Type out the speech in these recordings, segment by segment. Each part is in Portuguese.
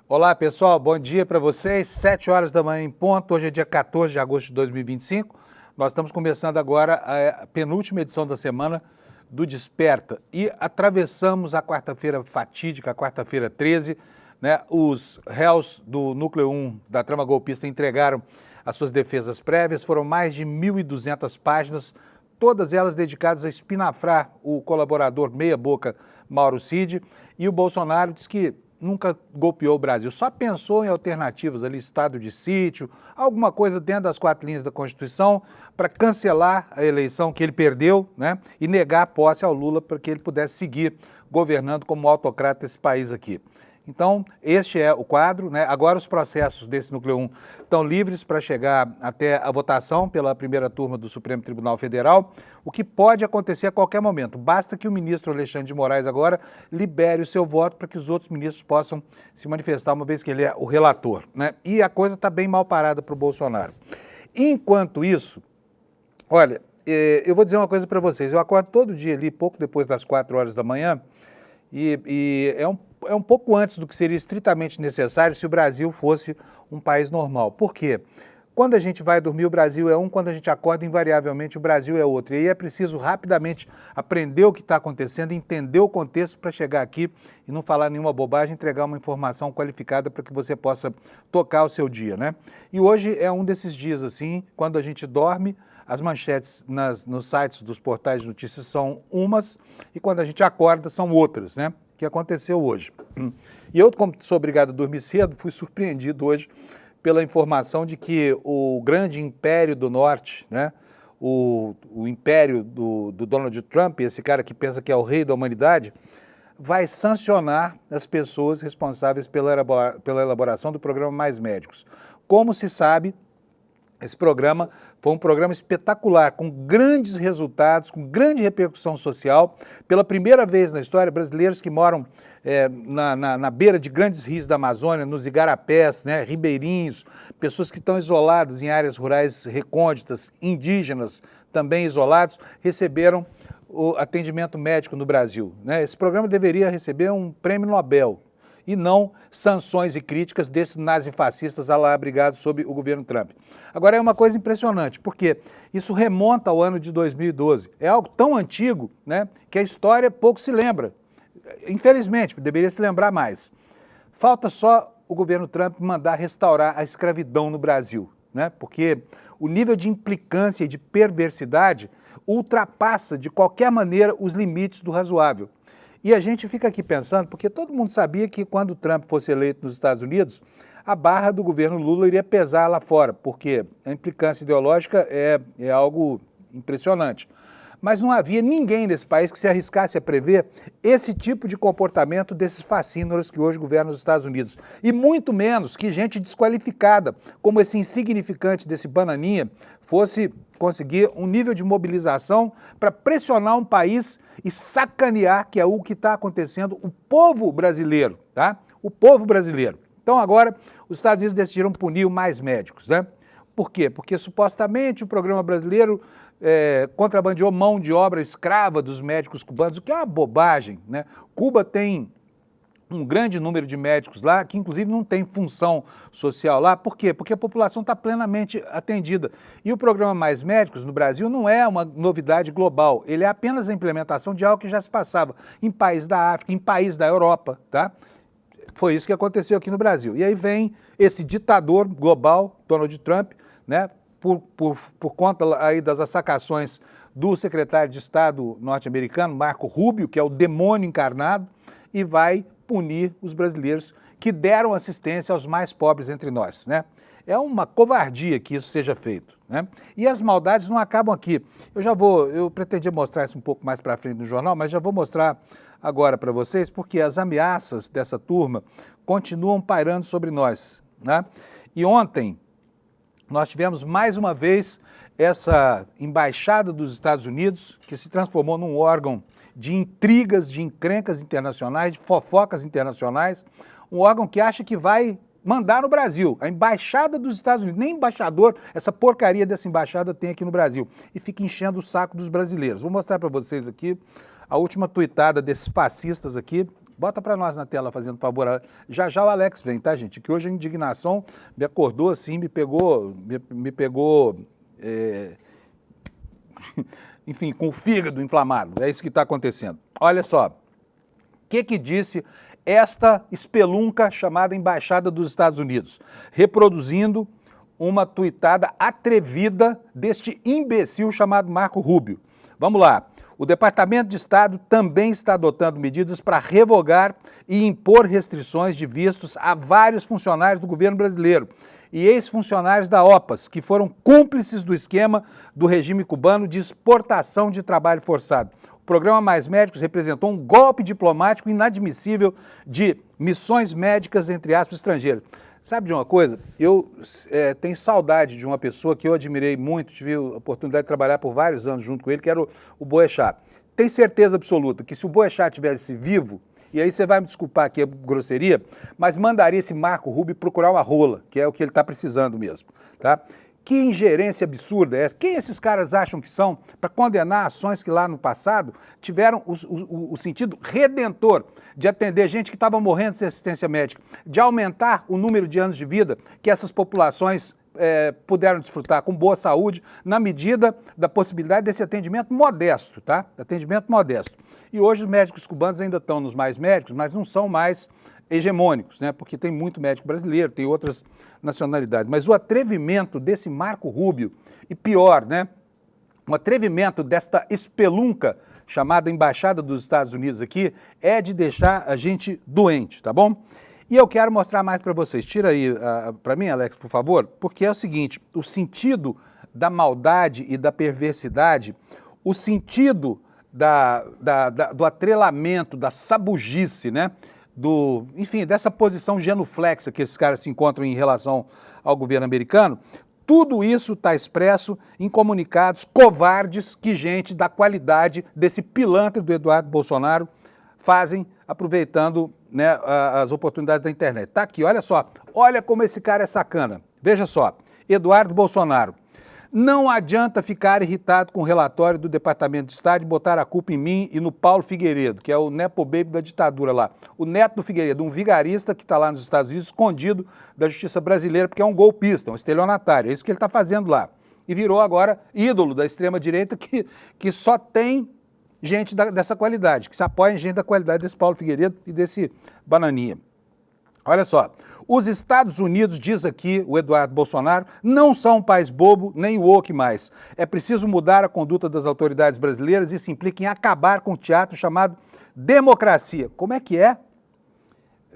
Olá pessoal, bom dia para vocês, 7 horas da manhã em ponto, hoje é dia 14 de agosto de 2025, nós estamos começando agora a penúltima edição da semana do Desperta e atravessamos a quarta-feira fatídica, a quarta-feira 13, né? Os réus do Núcleo 1 da trama golpista entregaram as suas defesas prévias, foram mais de 1.200 páginas, todas elas dedicadas a espinafrar o colaborador meia-boca Mauro Cid, e o Bolsonaro diz que nunca golpeou o Brasil, só pensou em alternativas ali, estado de sítio, alguma coisa dentro das 4 linhas da Constituição para cancelar a eleição que ele perdeu, né, e negar a posse ao Lula para que ele pudesse seguir governando como autocrata esse país aqui. Então, este é o quadro, né? Agora os processos desse Núcleo 1 estão livres para chegar até a votação pela primeira turma do Supremo Tribunal Federal, o que pode acontecer a qualquer momento. Basta que o ministro Alexandre de Moraes agora libere o seu voto para que os outros ministros possam se manifestar, uma vez que ele é o relator, né? E a coisa está bem mal parada para o Bolsonaro. Enquanto isso, olha, eu vou dizer uma coisa para vocês, eu acordo todo dia ali, pouco depois das 4 horas da manhã, e é um pouco antes do que seria estritamente necessário se o Brasil fosse um país normal. Por quê? Quando a gente vai dormir, o Brasil é um, quando a gente acorda, invariavelmente, o Brasil é outro. E aí é preciso rapidamente aprender o que está acontecendo, entender o contexto para chegar aqui e não falar nenhuma bobagem, entregar uma informação qualificada para que você possa tocar o seu dia, né? E hoje é um desses dias, assim, quando a gente dorme, as manchetes nos sites dos portais de notícias são umas e quando a gente acorda são outras, né? Que aconteceu hoje. E eu, como sou obrigado a dormir cedo, fui surpreendido hoje pela informação de que o grande império do norte, né, o império do Donald Trump, esse cara que pensa que é o rei da humanidade, vai sancionar as pessoas responsáveis pela elaboração do programa Mais Médicos. Como se sabe, esse programa foi um programa espetacular, com grandes resultados, com grande repercussão social. Pela primeira vez na história, brasileiros que moram na beira de grandes rios da Amazônia, nos igarapés, né, ribeirinhos, pessoas que estão isoladas em áreas rurais recônditas, indígenas também isolados, receberam o atendimento médico no Brasil, né? Esse programa deveria receber um prêmio Nobel, e não sanções e críticas desses nazifascistas abrigados sob o governo Trump. Agora é uma coisa impressionante, porque isso remonta ao ano de 2012. É algo tão antigo, né, que a história pouco se lembra. Infelizmente, deveria se lembrar mais. Falta só o governo Trump mandar restaurar a escravidão no Brasil, né, porque o nível de implicância e de perversidade ultrapassa de qualquer maneira os limites do razoável. E a gente fica aqui pensando, porque todo mundo sabia que quando o Trump fosse eleito nos Estados Unidos, a barra do governo Lula iria pesar lá fora, porque a implicância ideológica é algo impressionante. Mas não havia ninguém nesse país que se arriscasse a prever esse tipo de comportamento desses fascínoras que hoje governam os Estados Unidos. E muito menos que gente desqualificada, como esse insignificante desse bananinha, fosse conseguir um nível de mobilização para pressionar um país e sacanear, que é o que está acontecendo, o povo brasileiro, tá? O povo brasileiro. Então agora os Estados Unidos decidiram punir mais médicos, né? Por quê? Porque supostamente o programa brasileiro contrabandeou mão de obra escrava dos médicos cubanos, o que é uma bobagem, né? Cuba tem um grande número de médicos lá, que inclusive não tem função social lá. Por quê? Porque a população está plenamente atendida. E o programa Mais Médicos no Brasil não é uma novidade global, ele é apenas a implementação de algo que já se passava em países da África, em países da Europa, tá? Foi isso que aconteceu aqui no Brasil. E aí vem esse ditador global, Donald Trump, né, por conta aí das assacações do secretário de Estado norte-americano, Marco Rubio, que é o demônio encarnado, e vai punir os brasileiros que deram assistência aos mais pobres entre nós, né? É uma covardia que isso seja feito, né? E as maldades não acabam aqui. Eu pretendia mostrar isso um pouco mais para frente no jornal, mas já vou mostrar agora para vocês, porque as ameaças dessa turma continuam pairando sobre nós, né? E ontem nós tivemos mais uma vez essa embaixada dos Estados Unidos, que se transformou num órgão de intrigas, de encrencas internacionais, de fofocas internacionais, um órgão que acha que vai mandar no Brasil. A embaixada dos Estados Unidos, nem embaixador, essa porcaria dessa embaixada tem aqui no Brasil, e fica enchendo o saco dos brasileiros. Vou mostrar para vocês aqui a última tuitada desses fascistas aqui, Bota para nós na tela, fazendo favor. Já já o Alex vem, tá, gente? Que hoje a indignação me acordou assim, me pegou, enfim, com o fígado inflamado. É isso que está acontecendo. Olha só, o que disse esta espelunca chamada Embaixada dos Estados Unidos, reproduzindo uma tuitada atrevida deste imbecil chamado Marco Rubio. Vamos lá. O Departamento de Estado também está adotando medidas para revogar e impor restrições de vistos a vários funcionários do governo brasileiro e ex-funcionários da OPAS, que foram cúmplices do esquema do regime cubano de exportação de trabalho forçado. O programa Mais Médicos representou um golpe diplomático inadmissível de missões médicas, entre aspas, estrangeiras. Sabe de uma coisa? Eu tenho saudade de uma pessoa que eu admirei muito, tive a oportunidade de trabalhar por vários anos junto com ele, que era o Boechat. Tenho certeza absoluta que se o Boechat tivesse vivo, e aí você vai me desculpar aqui a grosseria, mas mandaria esse Marco Rubio procurar uma rola, que é o que ele está precisando mesmo, tá? Que ingerência absurda é essa? Quem esses caras acham que são para condenar ações que lá no passado tiveram o sentido redentor de atender gente que estava morrendo sem assistência médica, de aumentar o número de anos de vida que essas populações puderam desfrutar com boa saúde, na medida da possibilidade desse atendimento modesto, tá? Atendimento modesto. E hoje os médicos cubanos ainda estão nos Mais Médicos, mas não são mais hegemônicos, né? Porque tem muito médico brasileiro, tem outras nacionalidades. Mas o atrevimento desse Marco Rubio, e pior, né? O atrevimento desta espelunca chamada Embaixada dos Estados Unidos aqui é de deixar a gente doente, tá bom? E eu quero mostrar mais para vocês. Tira aí para mim, Alex, por favor, porque é o seguinte, o sentido da maldade e da perversidade, o sentido do atrelamento, da sabugice, né? Enfim, dessa posição genuflexa que esses caras se encontram em relação ao governo americano, tudo isso está expresso em comunicados covardes que gente da qualidade desse pilantra do Eduardo Bolsonaro fazem, aproveitando, né, as oportunidades da internet. Tá aqui, olha só, olha como esse cara é sacana. Veja só, Eduardo Bolsonaro. Não adianta ficar irritado com o relatório do Departamento de Estado e botar a culpa em mim e no Paulo Figueiredo, que é o nepo baby da ditadura lá. O neto do Figueiredo, um vigarista que está lá nos Estados Unidos, escondido da justiça brasileira, porque é um golpista, um estelionatário. É isso que ele está fazendo lá. E virou agora ídolo da extrema-direita que só tem gente dessa qualidade, que se apoia em gente da qualidade desse Paulo Figueiredo e desse Bananinha. Olha só, os Estados Unidos, diz aqui o Eduardo Bolsonaro, não são um país bobo nem woke mais. É preciso mudar a conduta das autoridades brasileiras e isso implica em acabar com o teatro chamado democracia. Como é que é?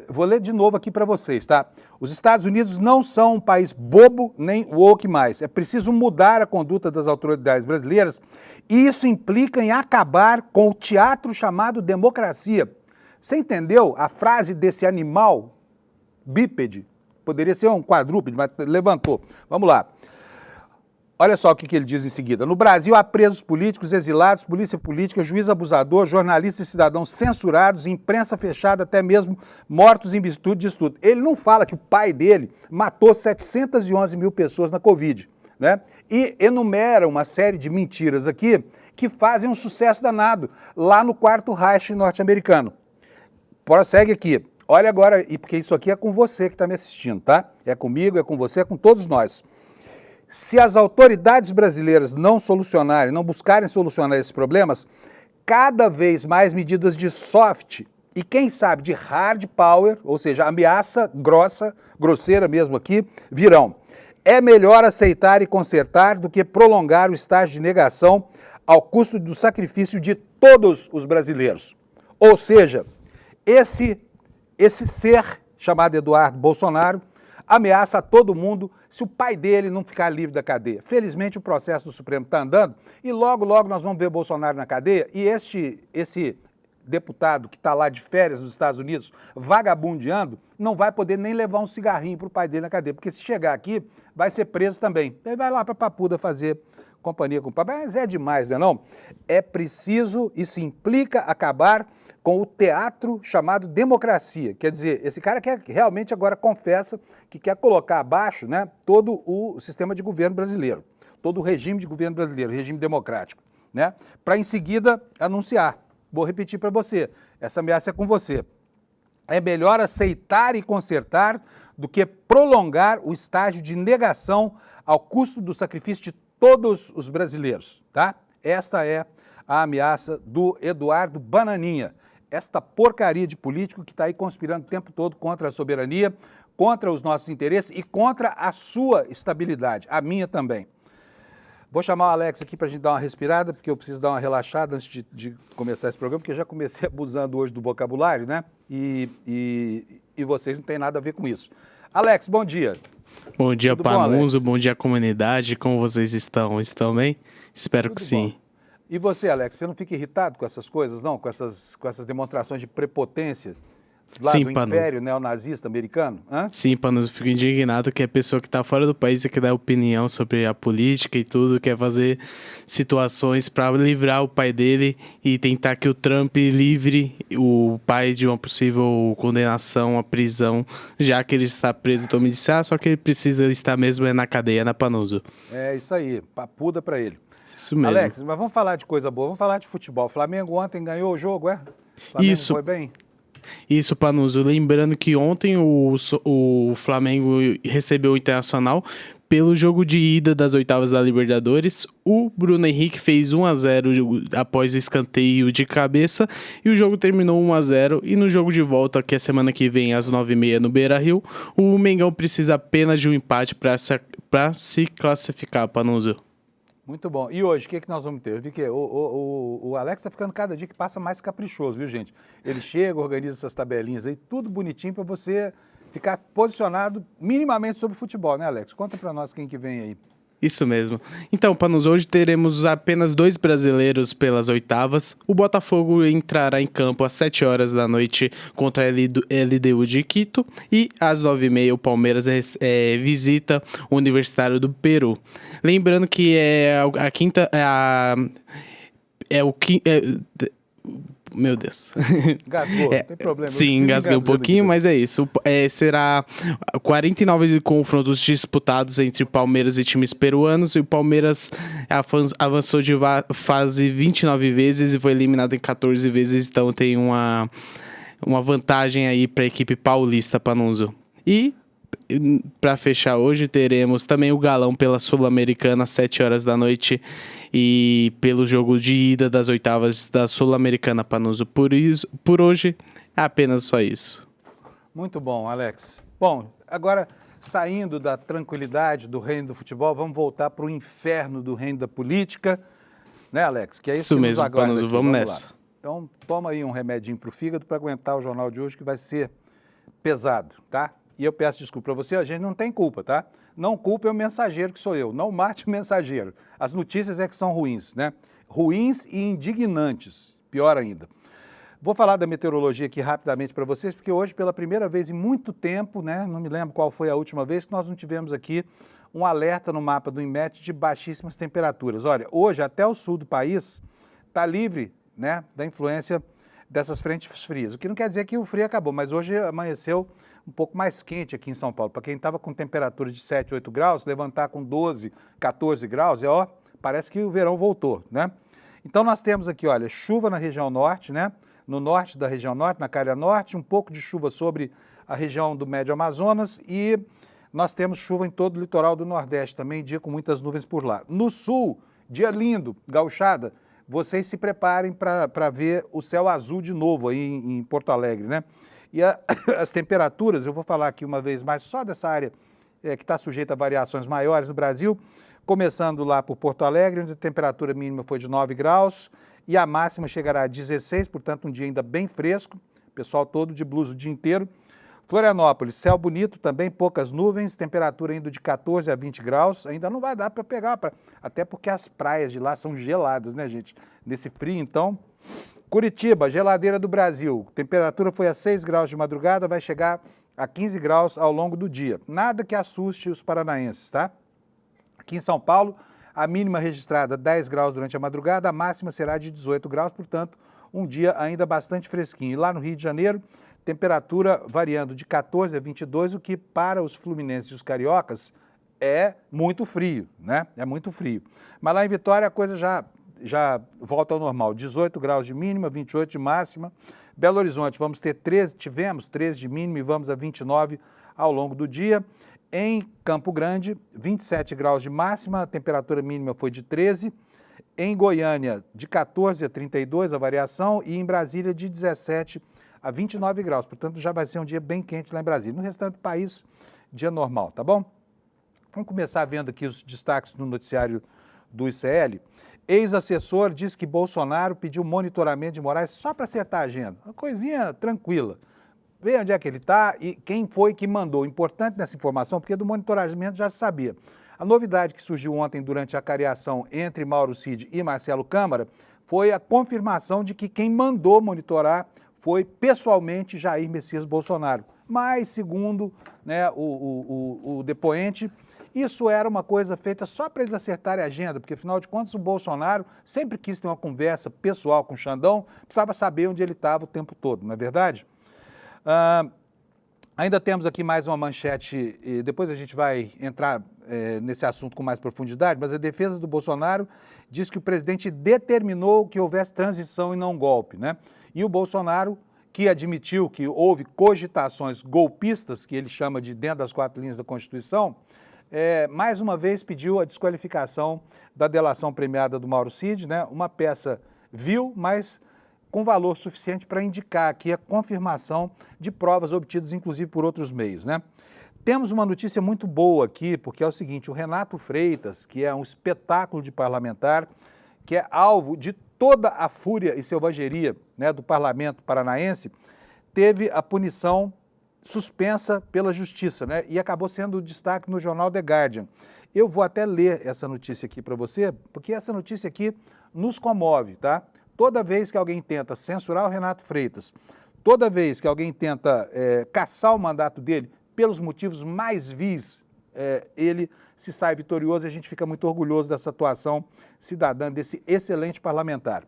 Vou ler de novo aqui para vocês, tá? Os Estados Unidos não são um país bobo nem woke mais. É preciso mudar a conduta das autoridades brasileiras e isso implica em acabar com o teatro chamado democracia. Você entendeu a frase desse animal bípede? Poderia ser um quadrúpede, mas levantou. Vamos lá. Olha só o que ele diz em seguida. No Brasil há presos políticos, exilados, polícia política, juiz abusador, jornalistas e cidadãos censurados, imprensa fechada, até mesmo mortos em virtude de estudo. Ele não fala que o pai dele matou 711 mil pessoas na Covid, né? E enumera uma série de mentiras aqui que fazem um sucesso danado lá no Quarto Reich norte-americano. Prossegue aqui. Olha agora, porque isso aqui é com você que está me assistindo, tá? É comigo, é com você, é com todos nós. Se as autoridades brasileiras não solucionarem, não buscarem solucionar esses problemas, cada vez mais medidas de soft e, quem sabe, de hard power, ou seja, ameaça grosseira mesmo aqui, virão. É melhor aceitar e consertar do que prolongar o estágio de negação ao custo do sacrifício de todos os brasileiros. Ou seja, esse ser chamado Eduardo Bolsonaro ameaça a todo mundo se o pai dele não ficar livre da cadeia. Felizmente o processo do Supremo está andando e logo nós vamos ver Bolsonaro na cadeia e esse deputado que está lá de férias nos Estados Unidos, vagabundeando, não vai poder nem levar um cigarrinho para o pai dele na cadeia, porque se chegar aqui vai ser preso também. Ele vai lá para Papuda fazer companhia com o pai. Mas é demais, não é não? É preciso, isso implica acabar com o teatro chamado democracia. Quer dizer, esse cara quer realmente agora confessa que quer colocar abaixo, né, todo o sistema de governo brasileiro, todo o regime de governo brasileiro, regime democrático, né, para em seguida anunciar. Vou repetir para você, essa ameaça é com você. É melhor aceitar e consertar do que prolongar o estágio de negação ao custo do sacrifício de todos os brasileiros, tá? Esta é a ameaça do Eduardo Bananinha, esta porcaria de político que está aí conspirando o tempo todo contra a soberania, contra os nossos interesses e contra a sua estabilidade, a minha também. Vou chamar o Alex aqui para a gente dar uma respirada, porque eu preciso dar uma relaxada antes de começar esse programa, porque eu já comecei abusando hoje do vocabulário, né? E vocês não têm nada a ver com isso. Alex, bom dia. Bom dia, Tudo bom, Panuso. Alex? Bom dia, comunidade. Como vocês estão? Estão bem? Espero Tudo que sim. bom. E você, Alex, você não fica irritado com essas coisas, não? Com essas demonstrações de prepotência lá Sim, do Panuso. Império Neonazista americano? Hã? Sim, Panuso. Fico indignado que a pessoa que está fora do país e que dá opinião sobre a política e tudo, quer fazer situações para livrar o pai dele e tentar que o Trump livre o pai de uma possível condenação à prisão, já que ele está preso. Então me disse, só que ele precisa estar mesmo na cadeia, na Panuso. É isso aí, papuda para ele. Isso mesmo. Alex, mas vamos falar de coisa boa, vamos falar de futebol. O Flamengo ontem ganhou o jogo, é? O Flamengo Isso. foi bem? Isso, Panuso. Lembrando que ontem o Flamengo recebeu o Internacional pelo jogo de ida das oitavas da Libertadores. O Bruno Henrique fez 1-0 após o escanteio de cabeça e o jogo terminou 1-0. E no jogo de volta, que é semana que vem, às 9h30 no Beira-Rio, o Mengão precisa apenas de um empate para se classificar, Panuso. Muito bom. E hoje, o que nós vamos ter? Eu vi que o Alex está ficando cada dia que passa mais caprichoso, viu, gente? Ele chega, organiza essas tabelinhas aí, tudo bonitinho para você ficar posicionado minimamente sobre futebol, né, Alex? Conta para nós quem que vem aí. Isso mesmo. Então, Panuso, hoje teremos apenas 2 brasileiros pelas oitavas. O Botafogo entrará em campo às 7 horas da noite contra a LDU de Quito. E às 9h30 o Palmeiras visita o Universitário do Peru. Lembrando que é a quinta... Meu Deus. Engasgou, não tem problema. Sim, engasguei um pouquinho, mas é isso. Será 49 confrontos disputados entre Palmeiras e times peruanos, e o Palmeiras avançou de fase 29 vezes e foi eliminado em 14 vezes, então tem uma vantagem aí para a equipe paulista, Panuso. E para fechar hoje, teremos também o Galão pela Sul-Americana às 7 horas da noite e pelo jogo de ida das oitavas da Sul-Americana, Panuso. Por hoje, é apenas só isso. Muito bom, Alex. Bom, agora, saindo da tranquilidade do reino do futebol, vamos voltar para o inferno do reino da política, né, Alex? Que é isso que mesmo, nos aguarda Panuso. aqui. Vamos nessa. Lá. Então, toma aí um remedinho para o fígado para aguentar o jornal de hoje, que vai ser pesado, tá? E eu peço desculpa para você, a gente não tem culpa, tá? Não culpa é o mensageiro que sou eu, não mate o mensageiro. As notícias é que são ruins, né? Ruins e indignantes, pior ainda. Vou falar da meteorologia aqui rapidamente para vocês, porque hoje, pela primeira vez em muito tempo, né? Não me lembro qual foi a última vez que nós não tivemos aqui um alerta no mapa do INMET de baixíssimas temperaturas. Olha, hoje até o sul do país está livre, né, da influência dessas frentes frias. O que não quer dizer que o frio acabou, mas hoje amanheceu um pouco mais quente aqui em São Paulo. Para quem estava com temperatura de 7, 8 graus, levantar com 12, 14 graus, parece que o verão voltou, né? Então nós temos aqui, olha, chuva na região norte, né? No norte da região norte, na calha norte, um pouco de chuva sobre a região do Médio Amazonas e nós temos chuva em todo o litoral do Nordeste também, dia com muitas nuvens por lá. No sul, dia lindo, gauchada, vocês se preparem para ver o céu azul de novo aí em Porto Alegre, né? E as temperaturas, eu vou falar aqui uma vez mais só dessa área que está sujeita a variações maiores no Brasil, começando lá por Porto Alegre, onde a temperatura mínima foi de 9 graus e a máxima chegará a 16, portanto um dia ainda bem fresco, pessoal todo de blusa o dia inteiro. Florianópolis, céu bonito também, poucas nuvens, temperatura indo de 14 a 20 graus, ainda não vai dar para pegar, até porque as praias de lá são geladas, né, gente? Nesse frio, então. Curitiba, geladeira do Brasil, temperatura foi a 6 graus de madrugada, vai chegar a 15 graus ao longo do dia. Nada que assuste os paranaenses, tá? Aqui em São Paulo, a mínima registrada 10 graus durante a madrugada, a máxima será de 18 graus, portanto, um dia ainda bastante fresquinho. E lá no Rio de Janeiro, temperatura variando de 14 a 22, o que para os fluminenses e os cariocas é muito frio, né? É muito frio. Mas lá em Vitória a coisa já já volta ao normal, 18 graus de mínima, 28 de máxima. Belo Horizonte, tivemos 13 de mínima e vamos a 29 ao longo do dia. Em Campo Grande, 27 graus de máxima, a temperatura mínima foi de 13. Em Goiânia, de 14 a 32 a variação, e em Brasília, de 17 a 29 graus. Portanto, já vai ser um dia bem quente lá em Brasília. No restante do país, dia normal, tá bom? Vamos começar vendo aqui os destaques no noticiário do ICL. Ex-assessor diz que Bolsonaro pediu monitoramento de Moraes só para acertar a agenda. Uma coisinha tranquila. Vê onde é que ele está e quem foi que mandou. Importante nessa informação, porque do monitoramento já se sabia. A novidade que surgiu ontem durante a cariação entre Mauro Cid e Marcelo Câmara foi a confirmação de que quem mandou monitorar foi pessoalmente Jair Messias Bolsonaro. Mas, segundo, né, o depoente, isso era uma coisa feita só para eles acertarem a agenda, porque, afinal de contas, o Bolsonaro sempre quis ter uma conversa pessoal com o Xandão, precisava saber onde ele estava o tempo todo, não é verdade? Ainda temos aqui mais uma manchete, e depois a gente vai entrar nesse assunto com mais profundidade, mas a defesa do Bolsonaro diz que o presidente determinou que houvesse transição e não golpe, né? E o Bolsonaro, que admitiu que houve cogitações golpistas, que ele chama de dentro das 4 linhas da Constituição, mais uma vez pediu a desqualificação da delação premiada do Mauro Cid, né? Uma peça vil, mas com valor suficiente para indicar aqui a confirmação de provas obtidas, inclusive, por outros meios, né? Temos uma notícia muito boa aqui, porque é o seguinte, o Renato Freitas, que é um espetáculo de parlamentar, que é alvo de toda a fúria e selvageria, né, do parlamento paranaense, teve a punição suspensa pela justiça, né? E acabou sendo destaque no jornal The Guardian. Eu vou até ler essa notícia aqui para você, porque essa notícia aqui nos comove, tá? Toda vez que alguém tenta censurar o Renato Freitas, toda vez que alguém tenta cassar o mandato dele, pelos motivos mais vis, ele se sai vitorioso e a gente fica muito orgulhoso dessa atuação cidadã, desse excelente parlamentar.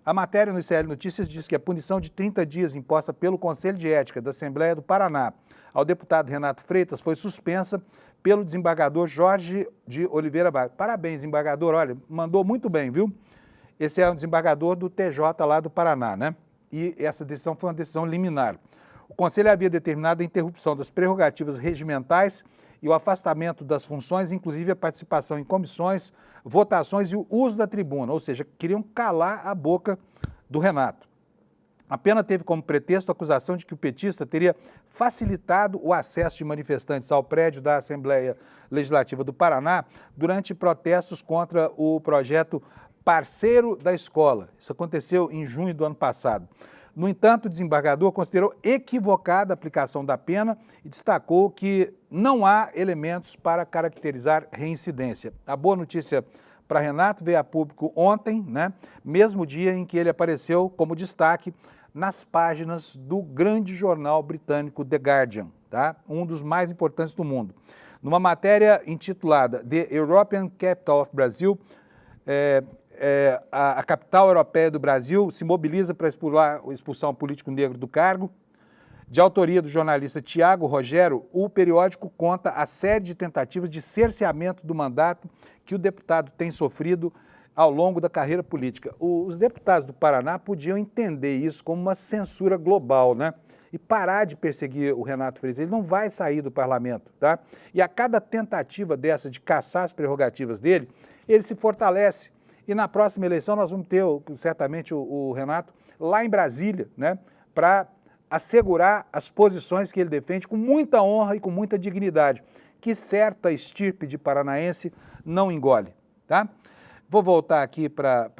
A matéria no ICL Notícias diz que a punição de 30 dias imposta pelo Conselho de Ética da Assembleia do Paraná ao deputado Renato Freitas foi suspensa pelo desembargador Jorge de Oliveira Vargas. Parabéns, desembargador, olha, mandou muito bem, viu? Esse é um desembargador do TJ lá do Paraná, né? E essa decisão foi uma decisão liminar. O Conselho havia determinado a interrupção das prerrogativas regimentais e o afastamento das funções, inclusive a participação em comissões, votações e o uso da tribuna, ou seja, queriam calar a boca do Renato. A pena teve como pretexto a acusação de que o petista teria facilitado o acesso de manifestantes ao prédio da Assembleia Legislativa do Paraná durante protestos contra o projeto Parceiro da Escola. Isso aconteceu em junho do ano passado. No entanto, o desembargador considerou equivocada a aplicação da pena e destacou que não há elementos para caracterizar reincidência. A boa notícia para Renato veio a público ontem, né? Mesmo dia em que ele apareceu como destaque nas páginas do grande jornal britânico The Guardian, tá? Um dos mais importantes do mundo. Numa matéria intitulada The European Capital of Brazil, a capital europeia do Brasil se mobiliza para expulsar um político negro do cargo. De autoria do jornalista Tiago Rogério, o periódico conta a série de tentativas de cerceamento do mandato que o deputado tem sofrido ao longo da carreira política. Os deputados do Paraná podiam entender isso como uma censura global, né? E parar de perseguir o Renato Freitas. Ele não vai sair do parlamento, tá? E a cada tentativa dessa de caçar as prerrogativas dele, ele se fortalece. E na próxima eleição nós vamos ter, certamente, o Renato lá em Brasília, né, para assegurar as posições que ele defende com muita honra e com muita dignidade, que certa estirpe de paranaense não engole, tá? Vou voltar aqui para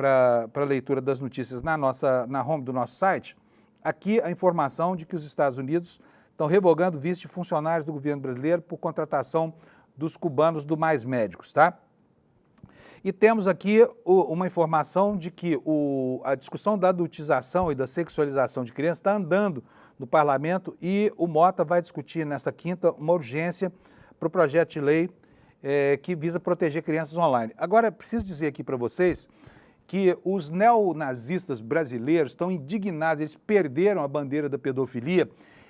a leitura das notícias na home do nosso site. Aqui a informação de que os Estados Unidos estão revogando visto de funcionários do governo brasileiro por contratação dos cubanos do Mais Médicos, tá? E temos aqui uma informação de que a discussão da adultização e da sexualização de crianças está andando no parlamento e o Mota vai discutir nessa quinta uma urgência para o projeto de lei que visa proteger crianças online. Agora, preciso dizer aqui para vocês que os neonazistas brasileiros estão indignados, eles perderam a bandeira da pedofilia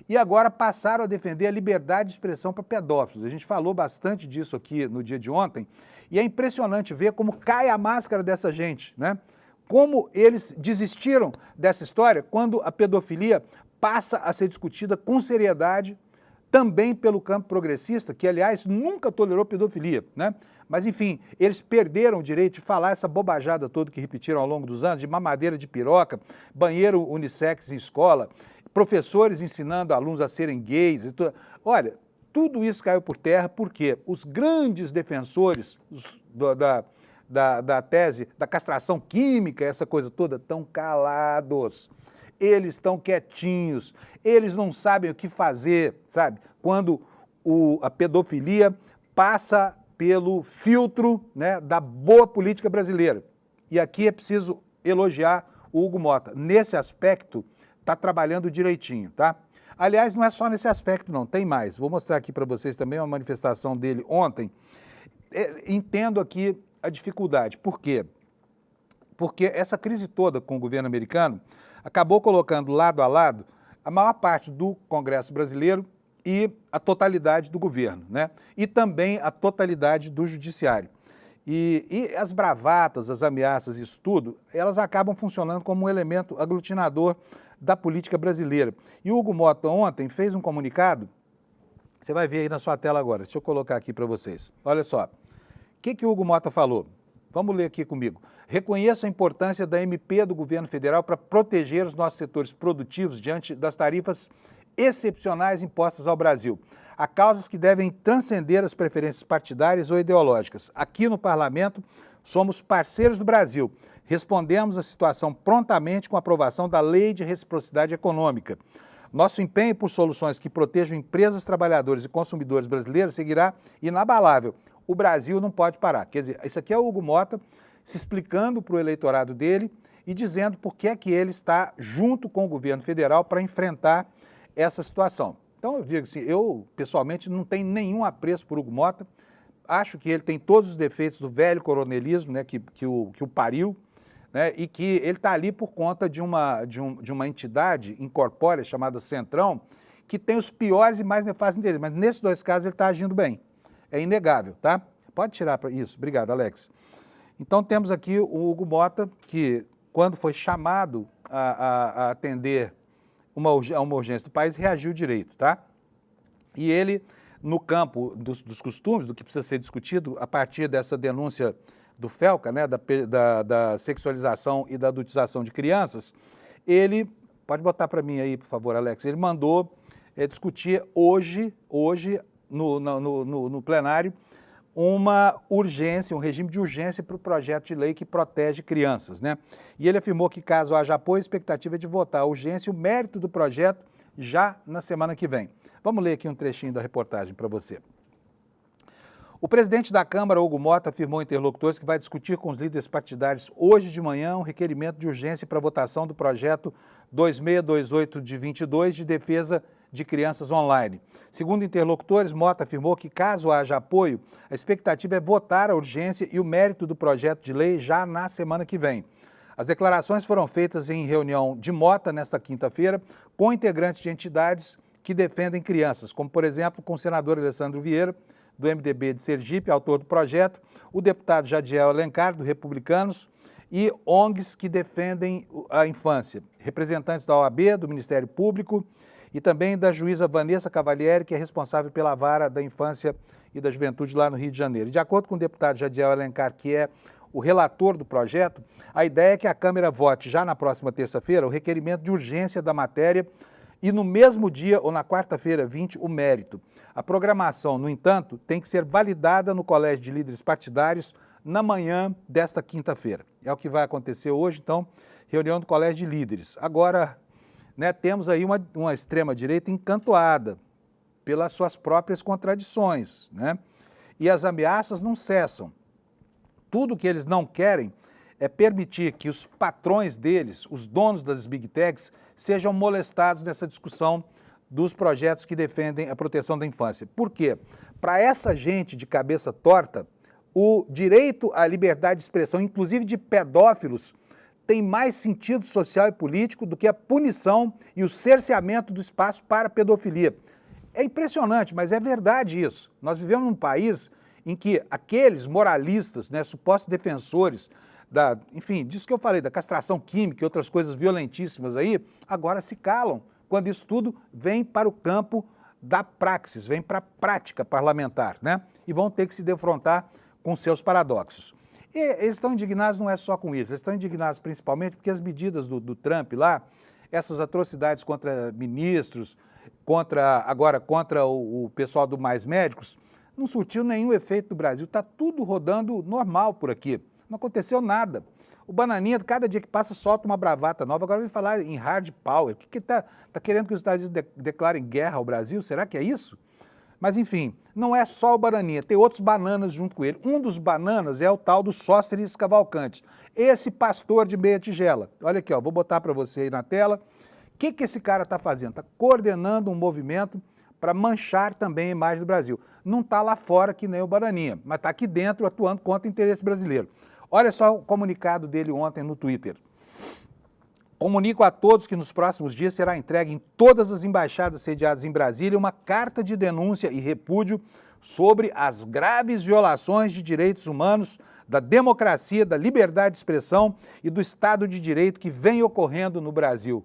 e agora passaram a defender a liberdade de expressão para pedófilos. A gente falou bastante disso aqui no dia de ontem, e é impressionante ver como cai a máscara dessa gente, né? como eles desistiram dessa história quando a pedofilia passa a ser discutida com seriedade também pelo campo progressista, que, aliás, nunca tolerou pedofilia, né? Mas, enfim, eles perderam o direito de falar essa bobajada toda que repetiram ao longo dos anos, de mamadeira de piroca, banheiro unissex em escola, professores ensinando alunos a serem gays. E tudo. Olha, tudo isso caiu por terra porque os grandes defensores da tese da castração química, essa coisa toda, estão calados. Eles estão quietinhos, eles não sabem o que fazer, sabe? Quando a pedofilia passa pelo filtro, né, da boa política brasileira. E aqui é preciso elogiar o Hugo Motta. Nesse aspecto, está trabalhando direitinho, tá? Aliás, não é só nesse aspecto, não, tem mais. Vou mostrar aqui para vocês também uma manifestação dele ontem. Entendo aqui a dificuldade. Por quê? Porque essa crise toda com o governo americano acabou colocando lado a lado a maior parte do Congresso brasileiro e a totalidade do governo, né? E também a totalidade do judiciário. E as bravatas, as ameaças, isso tudo, elas acabam funcionando como um elemento aglutinador da política brasileira. E o Hugo Motta ontem fez um comunicado, você vai ver aí na sua tela agora, deixa eu colocar aqui para vocês. Olha só, o que o Hugo Motta falou? Vamos ler aqui comigo. Reconheço a importância da MP do governo federal para proteger os nossos setores produtivos diante das tarifas excepcionais impostas ao Brasil. Há causas que devem transcender as preferências partidárias ou ideológicas. Aqui no Parlamento, somos parceiros do Brasil. Respondemos à situação prontamente com a aprovação da Lei de Reciprocidade Econômica. Nosso empenho por soluções que protejam empresas, trabalhadores e consumidores brasileiros seguirá inabalável. O Brasil não pode parar. Quer dizer, isso aqui é o Hugo Motta se explicando para o eleitorado dele e dizendo por que é que ele está junto com o governo federal para enfrentar essa situação. Então, eu digo assim, eu pessoalmente não tenho nenhum apreço por Hugo Motta, acho que ele tem todos os defeitos do velho coronelismo, né, que o pariu, né, e que ele está ali por conta de uma entidade incorpórea chamada Centrão, que tem os piores e mais nefastos deles, mas nesses dois casos ele está agindo bem. É inegável, tá? Pode tirar para isso. Obrigado, Alex. Então, temos aqui o Hugo Motta, que, quando foi chamado a atender uma urgência do país, reagiu direito, tá? E ele, no campo dos costumes, do que precisa ser discutido, a partir dessa denúncia do Felca, né, da sexualização e da adultização de crianças, ele, pode botar para mim aí, por favor, Alex, ele mandou discutir hoje no plenário, uma urgência, um regime de urgência para o projeto de lei que protege crianças, né? E ele afirmou que, caso haja apoio, a expectativa é de votar a urgência e o mérito do projeto já na semana que vem. Vamos ler aqui um trechinho da reportagem para você. O presidente da Câmara, Hugo Motta, afirmou a interlocutores que vai discutir com os líderes partidários hoje de manhã um requerimento de urgência para votação do projeto 2628 de 22 de defesa de crianças online. Segundo interlocutores, Motta afirmou que, caso haja apoio, a expectativa é votar a urgência e o mérito do projeto de lei já na semana que vem. As declarações foram feitas em reunião de Motta nesta quinta-feira com integrantes de entidades que defendem crianças, como, por exemplo, com o senador Alessandro Vieira, do MDB de Sergipe, autor do projeto, o deputado Jadiel Alencar, do Republicanos, e ONGs que defendem a infância, representantes da OAB, do Ministério Público e também da juíza Vanessa Cavalieri, que é responsável pela vara da infância e da juventude lá no Rio de Janeiro. E de acordo com o deputado Jadiel Alencar, que é o relator do projeto, a ideia é que a Câmara vote já na próxima terça-feira o requerimento de urgência da matéria e no mesmo dia ou na quarta-feira 20 o mérito. A programação, no entanto, tem que ser validada no Colégio de Líderes Partidários na manhã desta quinta-feira. É o que vai acontecer hoje, então, reunião do Colégio de Líderes. Agora, né, temos aí uma extrema-direita encantoada pelas suas próprias contradições, né? E as ameaças não cessam. Tudo que eles não querem é permitir que os patrões deles, os donos das Big Techs, sejam molestados nessa discussão dos projetos que defendem a proteção da infância. Por quê? Para essa gente de cabeça torta, o direito à liberdade de expressão, inclusive de pedófilos, tem mais sentido social e político do que a punição e o cerceamento do espaço para a pedofilia. É impressionante, mas é verdade isso. Nós vivemos num país em que aqueles moralistas, né, supostos defensores enfim, disso que eu falei, da castração química e outras coisas violentíssimas aí, agora se calam, quando isso tudo vem para o campo da praxis, vem para a prática parlamentar, né? E vão ter que se defrontar com seus paradoxos. E eles estão indignados não é só com isso, eles estão indignados principalmente porque as medidas do Trump lá, essas atrocidades contra ministros, agora contra o pessoal do Mais Médicos, não surtiu nenhum efeito no Brasil, está tudo rodando normal por aqui, não aconteceu nada. O Bananinha, cada dia que passa, solta uma bravata nova, agora vem falar em hard power. O que está querendo que os Estados Unidos declarem guerra ao Brasil? Será que é isso? Mas, enfim, não é só o Bananinha, tem outros bananas junto com ele. Um dos bananas é o tal do Sóstenes Cavalcante, esse pastor de meia tigela. Olha aqui, ó, vou botar para você aí na tela. O que esse cara está fazendo? Está coordenando um movimento para manchar também a imagem do Brasil. Não está lá fora que nem o Bananinha, mas está aqui dentro atuando contra o interesse brasileiro. Olha só o comunicado dele ontem no Twitter. Comunico a todos que nos próximos dias será entregue em todas as embaixadas sediadas em Brasília uma carta de denúncia e repúdio sobre as graves violações de direitos humanos, da democracia, da liberdade de expressão e do Estado de Direito que vem ocorrendo no Brasil.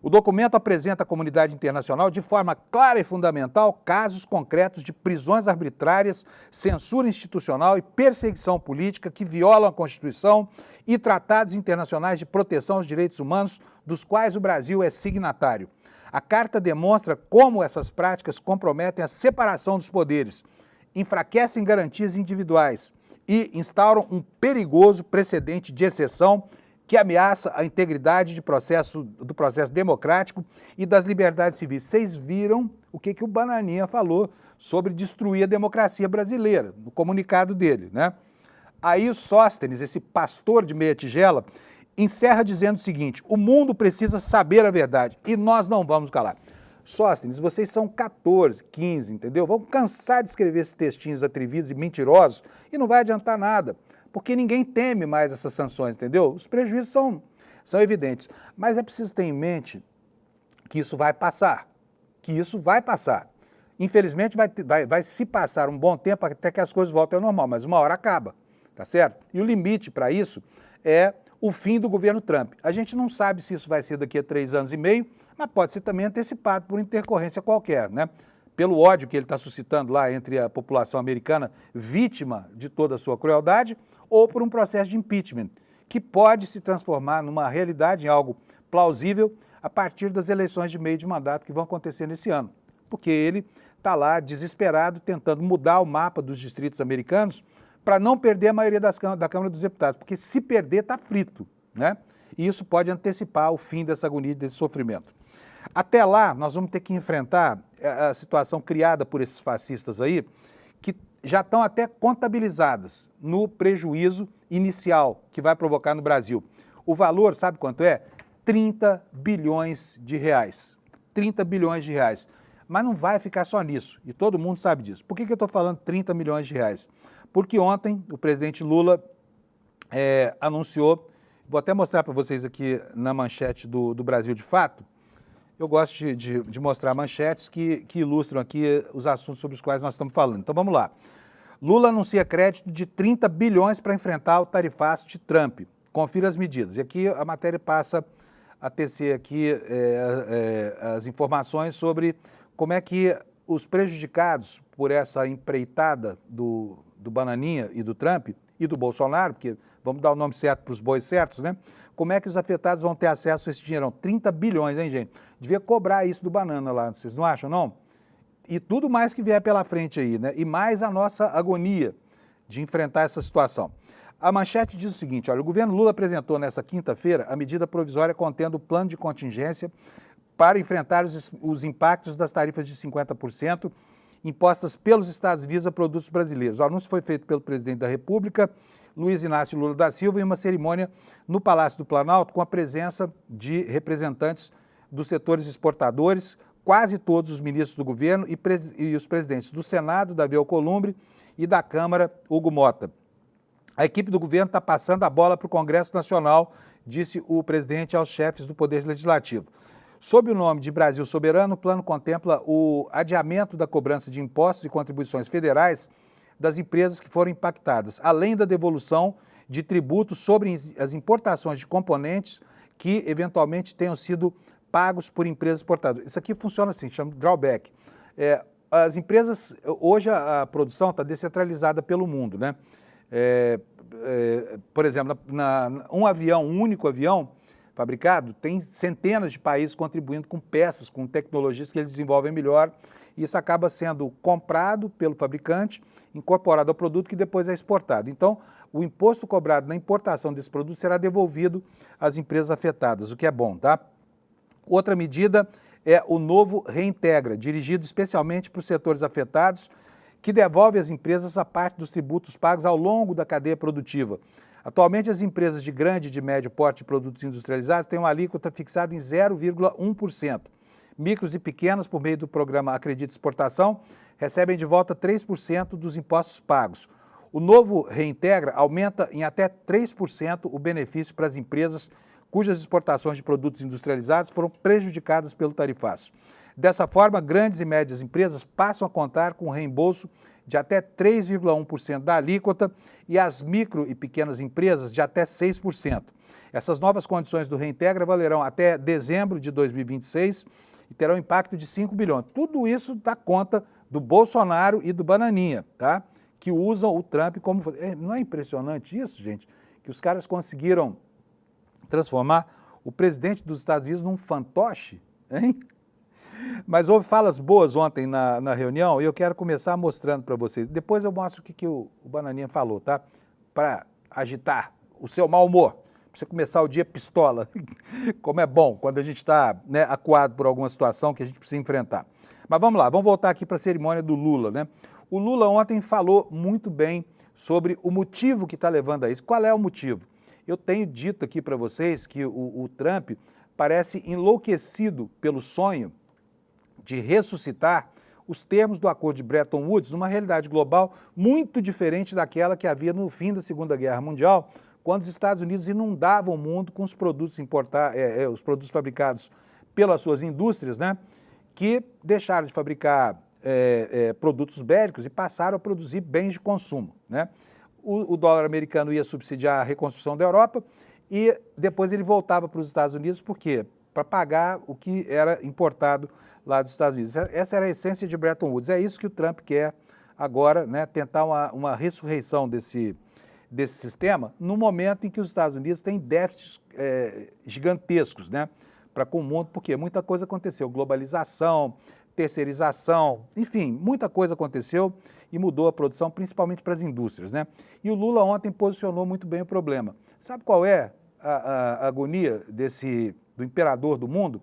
O documento apresenta à comunidade internacional, de forma clara e fundamental, casos concretos de prisões arbitrárias, censura institucional e perseguição política que violam a Constituição e tratados internacionais de proteção aos direitos humanos, dos quais o Brasil é signatário. A carta demonstra como essas práticas comprometem a separação dos poderes, enfraquecem garantias individuais e instauram um perigoso precedente de exceção que ameaça a integridade do processo democrático e das liberdades civis. Vocês viram o que o Bananinha falou sobre destruir a democracia brasileira, no comunicado dele, né? Aí o Sóstenes, esse pastor de meia tigela, encerra dizendo o seguinte: o mundo precisa saber a verdade e nós não vamos calar. Sóstenes, vocês são 14, 15, entendeu? Vão cansar de escrever esses textinhos atrevidos e mentirosos e não vai adiantar nada. Porque ninguém teme mais essas sanções, entendeu? Os prejuízos são evidentes. Mas é preciso ter em mente que isso vai passar. Infelizmente vai se passar um bom tempo até que as coisas voltem ao normal, mas uma hora acaba, tá certo? E o limite para isso é o fim do governo Trump. A gente não sabe se isso vai ser daqui a 3 anos e meio, mas pode ser também antecipado por intercorrência qualquer, né? Pelo ódio que ele está suscitando lá entre a população americana, vítima de toda a sua crueldade, ou por um processo de impeachment, que pode se transformar numa realidade, em algo plausível, a partir das eleições de meio de mandato que vão acontecer nesse ano. Porque ele está lá desesperado, tentando mudar o mapa dos distritos americanos para não perder a maioria da Câmara dos Deputados, porque se perder está frito, né? E isso pode antecipar o fim dessa agonia, desse sofrimento. Até lá, nós vamos ter que enfrentar a situação criada por esses fascistas aí, que já estão até contabilizadas no prejuízo inicial que vai provocar no Brasil. O valor, sabe quanto é? 30 bilhões de reais. 30 bilhões de reais. Mas não vai ficar só nisso, e todo mundo sabe disso. Por que eu estou falando 30 milhões de reais? Porque ontem o presidente Lula anunciou, vou até mostrar para vocês aqui na manchete do Brasil de Fato. Eu gosto de mostrar manchetes que ilustram aqui os assuntos sobre os quais nós estamos falando. Então vamos lá. Lula anuncia crédito de 30 bilhões para enfrentar o tarifaço de Trump. Confira as medidas. E aqui a matéria passa a tecer aqui as informações sobre como é que os prejudicados por essa empreitada do Bananinha e do Trump e do Bolsonaro, porque vamos dar o nome certo para os bois certos, né? Como é que os afetados vão ter acesso a esse dinheiro? 30 bilhões, hein, gente? Devia cobrar isso do Banana lá, vocês não acham, não? E tudo mais que vier pela frente aí, né? E mais a nossa agonia de enfrentar essa situação. A manchete diz o seguinte, olha, o governo Lula apresentou nessa quinta-feira a medida provisória contendo o plano de contingência para enfrentar os impactos das tarifas de 50% impostas pelos Estados Unidos a produtos brasileiros. O anúncio foi feito pelo presidente da República, Luiz Inácio Lula da Silva, em uma cerimônia no Palácio do Planalto, com a presença de representantes dos setores exportadores, quase todos os ministros do governo e os presidentes do Senado, Davi Alcolumbre, e da Câmara, Hugo Mota. A equipe do governo está passando a bola para o Congresso Nacional, disse o presidente aos chefes do Poder Legislativo. Sob o nome de Brasil Soberano, o plano contempla o adiamento da cobrança de impostos e contribuições federais das empresas que foram impactadas, além da devolução de tributos sobre as importações de componentes que eventualmente tenham sido pagos por empresas exportadoras. Isso aqui funciona assim, chama de drawback. As empresas, hoje a produção está descentralizada pelo mundo, né? Por exemplo, um único avião fabricado, tem centenas de países contribuindo com peças, com tecnologias que eles desenvolvem melhor, e isso acaba sendo comprado pelo fabricante, incorporado ao produto que depois é exportado. Então, o imposto cobrado na importação desse produto será devolvido às empresas afetadas, o que é bom, tá? Outra medida é o novo Reintegra, dirigido especialmente para os setores afetados, que devolve às empresas a parte dos tributos pagos ao longo da cadeia produtiva. Atualmente, as empresas de grande e de médio porte de produtos industrializados têm uma alíquota fixada em 0,1%. Micros e pequenas, por meio do programa Acredita Exportação, recebem de volta 3% dos impostos pagos. O novo Reintegra aumenta em até 3% o benefício para as empresas cujas exportações de produtos industrializados foram prejudicadas pelo tarifaço. Dessa forma, grandes e médias empresas passam a contar com reembolso de até 3,1% da alíquota e as micro e pequenas empresas de até 6%. Essas novas condições do Reintegra valerão até dezembro de 2026 e terão impacto de 5 bilhões. Tudo isso dá conta do Bolsonaro e do Bananinha, tá? Que usam o Trump como... Não é impressionante isso, gente? Que os caras conseguiram transformar o presidente dos Estados Unidos num fantoche, hein? Mas houve falas boas ontem na reunião e eu quero começar mostrando para vocês. Depois eu mostro o que o Bananinha falou, tá? Para agitar o seu mau humor, para você começar o dia pistola, como é bom quando a gente está, né, acuado por alguma situação que a gente precisa enfrentar. Mas vamos lá, vamos voltar aqui para a cerimônia do Lula, né? O Lula ontem falou muito bem sobre o motivo que está levando a isso. Qual é o motivo? Eu tenho dito aqui para vocês que o Trump parece enlouquecido pelo sonho de ressuscitar os termos do acordo de Bretton Woods numa realidade global muito diferente daquela que havia no fim da Segunda Guerra Mundial, quando os Estados Unidos inundavam o mundo com os produtos os produtos fabricados pelas suas indústrias, né, que deixaram de fabricar produtos bélicos e passaram a produzir bens de consumo, né? O dólar americano ia subsidiar a reconstrução da Europa e depois ele voltava para os Estados Unidos, por quê? Para pagar o que era importado lá dos Estados Unidos. Essa era a essência de Bretton Woods. É isso que o Trump quer agora, né, tentar uma ressurreição desse sistema, no momento em que os Estados Unidos têm déficits gigantescos, né, para com o mundo, porque muita coisa aconteceu, globalização, terceirização, enfim, muita coisa aconteceu e mudou a produção, principalmente para as indústrias, né? E o Lula ontem posicionou muito bem o problema. Sabe qual é a agonia do imperador do mundo?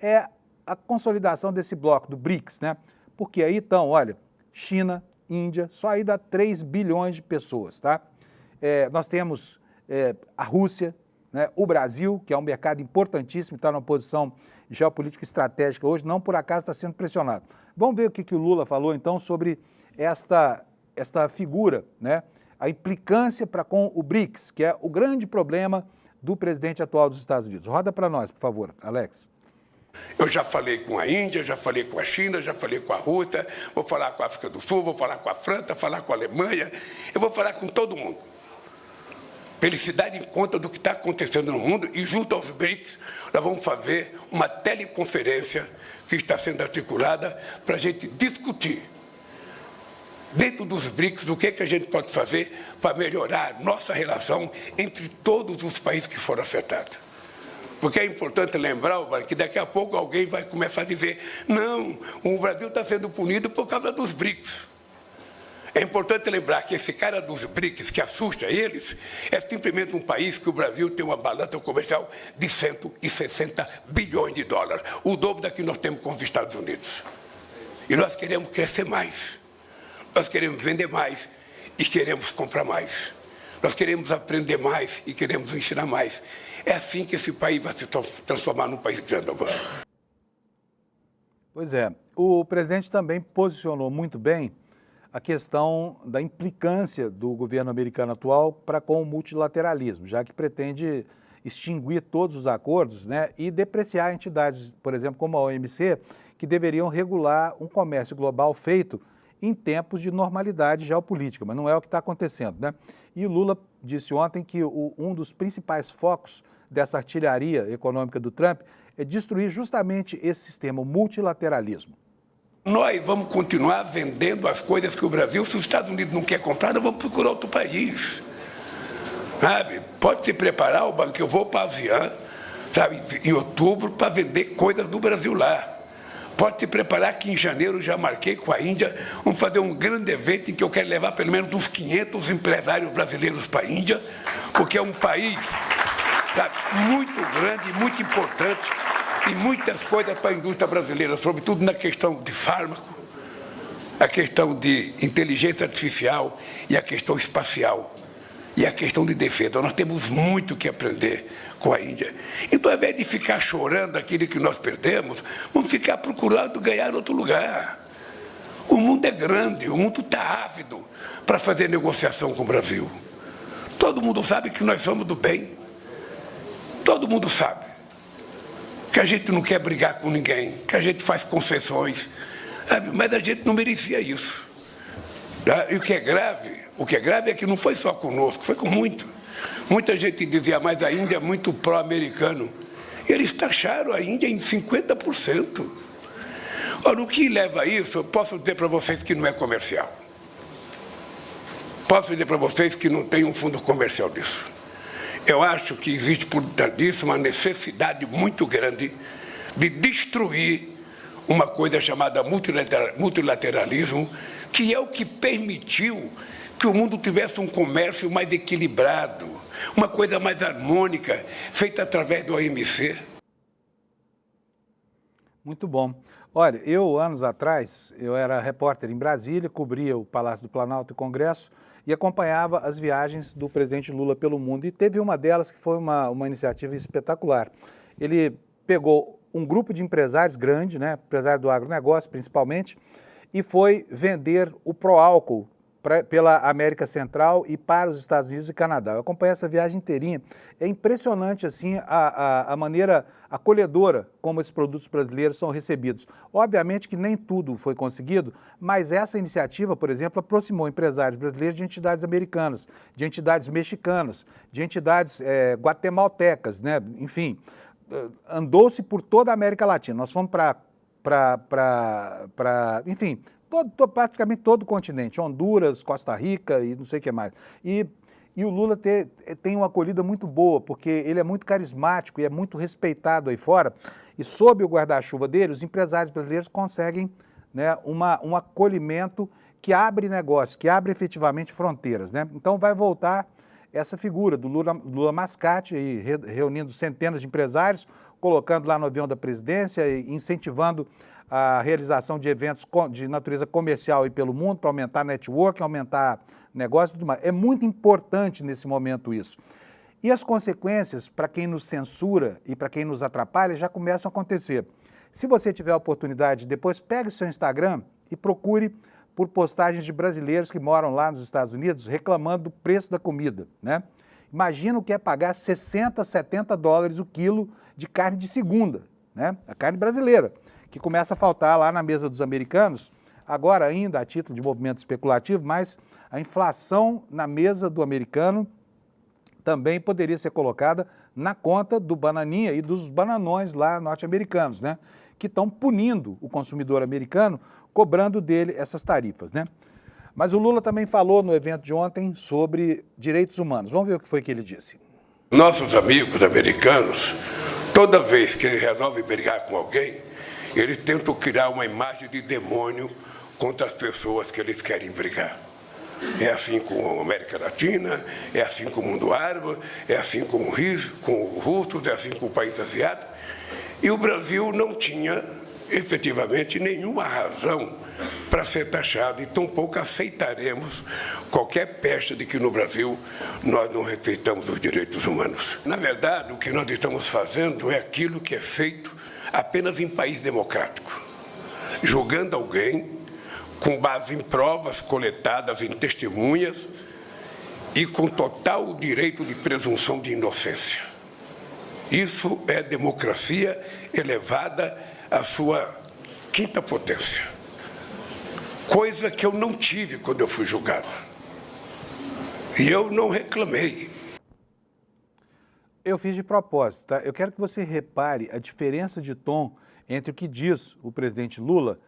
É a consolidação desse bloco, do BRICS, né? Porque aí então, olha, China, Índia, só aí dá 3 bilhões de pessoas, tá? Nós temos a Rússia, né? O Brasil, que é um mercado importantíssimo, está numa posição geopolítica estratégica hoje, não por acaso está sendo pressionado. Vamos ver o que o Lula falou, então, sobre esta figura, né? A implicância para com o BRICS, que é o grande problema do presidente atual dos Estados Unidos. Roda para nós, por favor, Alex. Eu já falei com a Índia, já falei com a China, já falei com a Rússia, vou falar com a África do Sul, vou falar com a França, vou falar com a Alemanha, eu vou falar com todo mundo. Para eles se darem conta do que está acontecendo no mundo e, junto aos BRICS, nós vamos fazer uma teleconferência que está sendo articulada para a gente discutir, dentro dos BRICS, do que a gente pode fazer para melhorar nossa relação entre todos os países que foram afetados. Porque é importante lembrar, que daqui a pouco alguém vai começar a dizer não, o Brasil está sendo punido por causa dos BRICS. É importante lembrar que esse cara dos BRICS, que assusta eles, é simplesmente um país que o Brasil tem uma balança comercial de 160 bilhões de dólares, o dobro da que nós temos com os Estados Unidos. E nós queremos crescer mais, nós queremos vender mais e queremos comprar mais. Nós queremos aprender mais e queremos ensinar mais. É assim que esse país vai se transformar num país grande. Pois é, o presidente também posicionou muito bem a questão da implicância do governo americano atual para com o multilateralismo, já que pretende extinguir todos os acordos, né, e depreciar entidades, por exemplo, como a OMC, que deveriam regular um comércio global feito em tempos de normalidade geopolítica, mas não é o que está acontecendo, né? E o Lula disse ontem que um dos principais focos dessa artilharia econômica do Trump é destruir justamente esse sistema, o multilateralismo. Nós vamos continuar vendendo as coisas que o Brasil, se os Estados Unidos não quer comprar, nós vamos procurar outro país. Sabe? Pode se preparar, o banco, eu vou para a ASEAN, sabe, em outubro, para vender coisas do Brasil lá. Pode se preparar que em janeiro já marquei com a Índia, vamos fazer um grande evento em que eu quero levar pelo menos uns 500 empresários brasileiros para a Índia, porque é um país, sabe, muito grande, muito importante, e muitas coisas para a indústria brasileira, sobretudo na questão de fármaco, a questão de inteligência artificial e a questão espacial. E a questão de defesa. Nós temos muito que aprender com a Índia. Então, ao invés de ficar chorando aquilo que nós perdemos, vamos ficar procurando ganhar outro lugar. O mundo é grande, o mundo está ávido para fazer negociação com o Brasil. Todo mundo sabe que nós somos do bem. Todo mundo sabe que a gente não quer brigar com ninguém, que a gente faz concessões, sabe? Mas a gente não merecia isso. Tá? E o que é grave é que não foi só conosco, foi com muita gente dizia, mas a Índia é muito pró-americano. Eles taxaram a Índia em 50%. Ora, o que leva a isso, eu posso dizer para vocês que não é comercial. Posso dizer para vocês que não tem um fundo comercial disso. Eu acho que existe por trás disso uma necessidade muito grande de destruir uma coisa chamada multilateralismo, que é o que permitiu que o mundo tivesse um comércio mais equilibrado, uma coisa mais harmônica, feita através do OMC. Muito bom. Olha, eu, anos atrás, eu era repórter em Brasília, cobria o Palácio do Planalto e o Congresso e acompanhava as viagens do presidente Lula pelo mundo. E teve uma delas que foi uma iniciativa espetacular. Ele pegou um grupo de empresários grande, né, empresário do agronegócio principalmente, e foi vender o Proálcool pela América Central e para os Estados Unidos e Canadá. Eu acompanhei essa viagem inteirinha. É impressionante assim, a maneira acolhedora como esses produtos brasileiros são recebidos. Obviamente que nem tudo foi conseguido, mas essa iniciativa, por exemplo, aproximou empresários brasileiros de entidades americanas, de entidades mexicanas, de entidades guatemaltecas, né? Enfim, andou-se por toda a América Latina. Nós fomos enfim, praticamente todo o continente, Honduras, Costa Rica e não sei o que mais. E o Lula tem uma acolhida muito boa, porque ele é muito carismático e é muito respeitado aí fora. E sob o guarda-chuva dele, os empresários brasileiros conseguem, né, um acolhimento que abre negócios, que abre efetivamente fronteiras, né? Então vai voltar essa figura do Lula Mascate, aí, reunindo centenas de empresários, colocando lá no avião da presidência e incentivando a realização de eventos de natureza comercial aí pelo mundo, para aumentar network, aumentar negócio e tudo mais. É muito importante nesse momento isso. E as consequências, para quem nos censura e para quem nos atrapalha, já começam a acontecer. Se você tiver a oportunidade, depois pegue o seu Instagram e procure por postagens de brasileiros que moram lá nos Estados Unidos reclamando do preço da comida, né? Imagina o que é pagar 60, 70 dólares o quilo de carne de segunda, né? A carne brasileira, que começa a faltar lá na mesa dos americanos, agora ainda a título de movimento especulativo, mas a inflação na mesa do americano também poderia ser colocada na conta do bananinha e dos bananões lá norte-americanos, né? Que estão punindo o consumidor americano, cobrando dele essas tarifas, né? Mas o Lula também falou no evento de ontem sobre direitos humanos. Vamos ver o que foi que ele disse. Nossos amigos americanos, toda vez que eles resolvem brigar com alguém, eles tentam criar uma imagem de demônio contra as pessoas que eles querem brigar. É assim com a América Latina, é assim com o mundo árabe, é assim com os russos, é assim com o país asiático. E o Brasil não tinha, efetivamente, nenhuma razão para ser taxado, e tampouco aceitaremos qualquer pecha de que no Brasil nós não respeitamos os direitos humanos. Na verdade, o que nós estamos fazendo é aquilo que é feito apenas em país democrático, julgando alguém com base em provas coletadas em testemunhas e com total direito de presunção de inocência. Isso é democracia elevada à sua quinta potência, coisa que eu não tive quando eu fui julgado. E eu não reclamei. Eu fiz de propósito, tá? Eu quero que você repare a diferença de tom entre o que diz o presidente Lula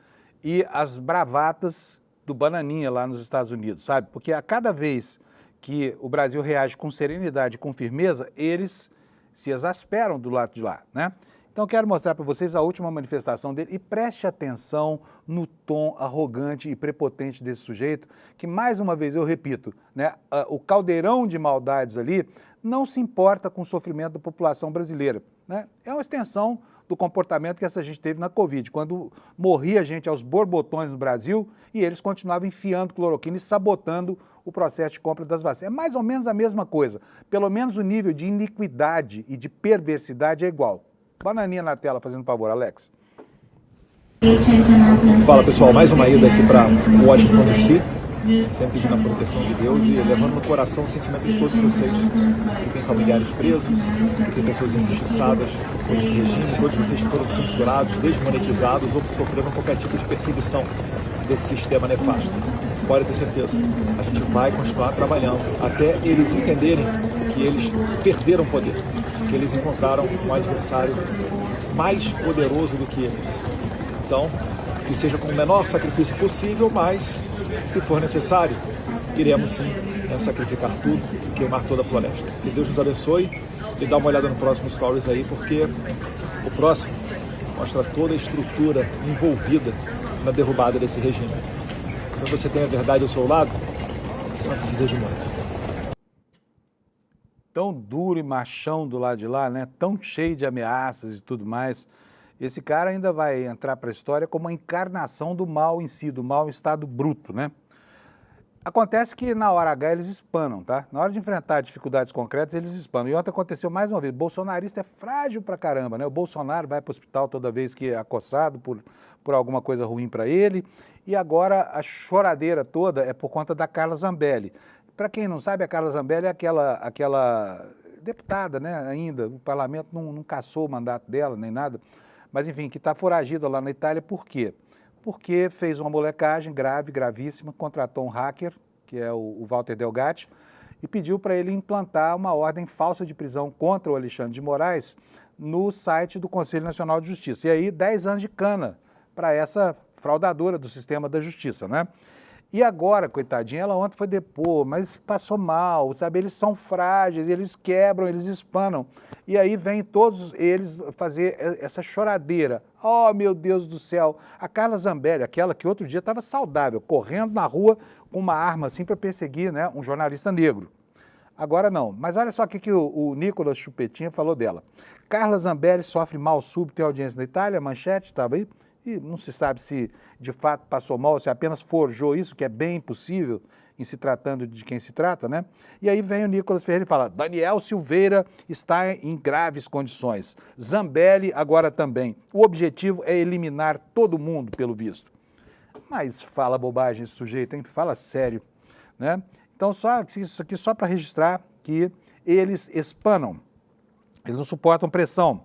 e as bravatas do Bananinha lá nos Estados Unidos, sabe? Porque a cada vez que o Brasil reage com serenidade e com firmeza, eles se exasperam do lado de lá, né? Então, eu quero mostrar para vocês a última manifestação dele e preste atenção no tom arrogante e prepotente desse sujeito, que, mais uma vez, eu repito, né, o caldeirão de maldades ali não se importa com o sofrimento da população brasileira, né? É uma extensão do comportamento que essa gente teve na Covid, quando morria gente aos borbotões no Brasil e eles continuavam enfiando cloroquina e sabotando o processo de compra das vacinas. É mais ou menos a mesma coisa, pelo menos o nível de iniquidade e de perversidade é igual. Bananinha na tela, fazendo favor, Alex. Fala pessoal, mais uma ida aqui para Washington DC, sempre pedindo a proteção de Deus e levando no coração o sentimento de todos vocês que têm familiares presos, que têm pessoas injustiçadas por esse regime, todos vocês que foram censurados, desmonetizados ou sofreram qualquer tipo de perseguição desse sistema nefasto. Pode ter certeza, a gente vai continuar trabalhando até eles entenderem que eles perderam poder, que eles encontraram um adversário mais poderoso do que eles. Então, que seja com o menor sacrifício possível, mas, se for necessário, iremos sim sacrificar tudo, queimar toda a floresta. Que Deus nos abençoe e dá uma olhada no próximo Stories aí, porque o próximo mostra toda a estrutura envolvida na derrubada desse regime. Quando você tem a verdade ao seu lado, você não precisa de muito. Tão duro e machão do lado de lá, né? Tão cheio de ameaças e tudo mais. Esse cara ainda vai entrar para a história como a encarnação do mal em si, do mal em estado bruto, né? Acontece que na hora H eles espanam, tá? Na hora de enfrentar dificuldades concretas, eles espanam. E ontem aconteceu mais uma vez, o bolsonarista é frágil pra caramba, né? O Bolsonaro vai para o hospital toda vez que é acossado por alguma coisa ruim para ele. E agora a choradeira toda é por conta da Carla Zambelli. Para quem não sabe, a Carla Zambelli é aquela deputada, né? Ainda, o parlamento não cassou o mandato dela, nem nada. Mas enfim, que está foragida lá na Itália, por quê? Porque fez uma molecagem grave, gravíssima, contratou um hacker, que é o Walter Delgatti, e pediu para ele implantar uma ordem falsa de prisão contra o Alexandre de Moraes no site do Conselho Nacional de Justiça. E aí, 10 anos de cana para essa fraudadora do sistema da justiça, né? E agora, coitadinha, ela ontem foi depor, mas passou mal, sabe? Eles são frágeis, eles quebram, eles espanam. E aí vem todos eles fazer essa choradeira. Oh, meu Deus do céu! A Carla Zambelli, aquela que outro dia estava saudável, correndo na rua com uma arma assim para perseguir, né, um jornalista negro. Agora não. Mas olha só o que o Nicolas Chupetinha falou dela. Carla Zambelli sofre mal súbito em audiência na Itália, Manchete estava aí. E não se sabe se de fato passou mal, se apenas forjou isso, que é bem impossível em se tratando de quem se trata, né? E aí vem o Nicolas Ferreira e fala, Daniel Silveira está em graves condições. Zambelli agora também. O objetivo é eliminar todo mundo, pelo visto. Mas fala bobagem esse sujeito, hein? Fala sério, né? Então, isso aqui só para registrar que eles espanam, eles não suportam pressão.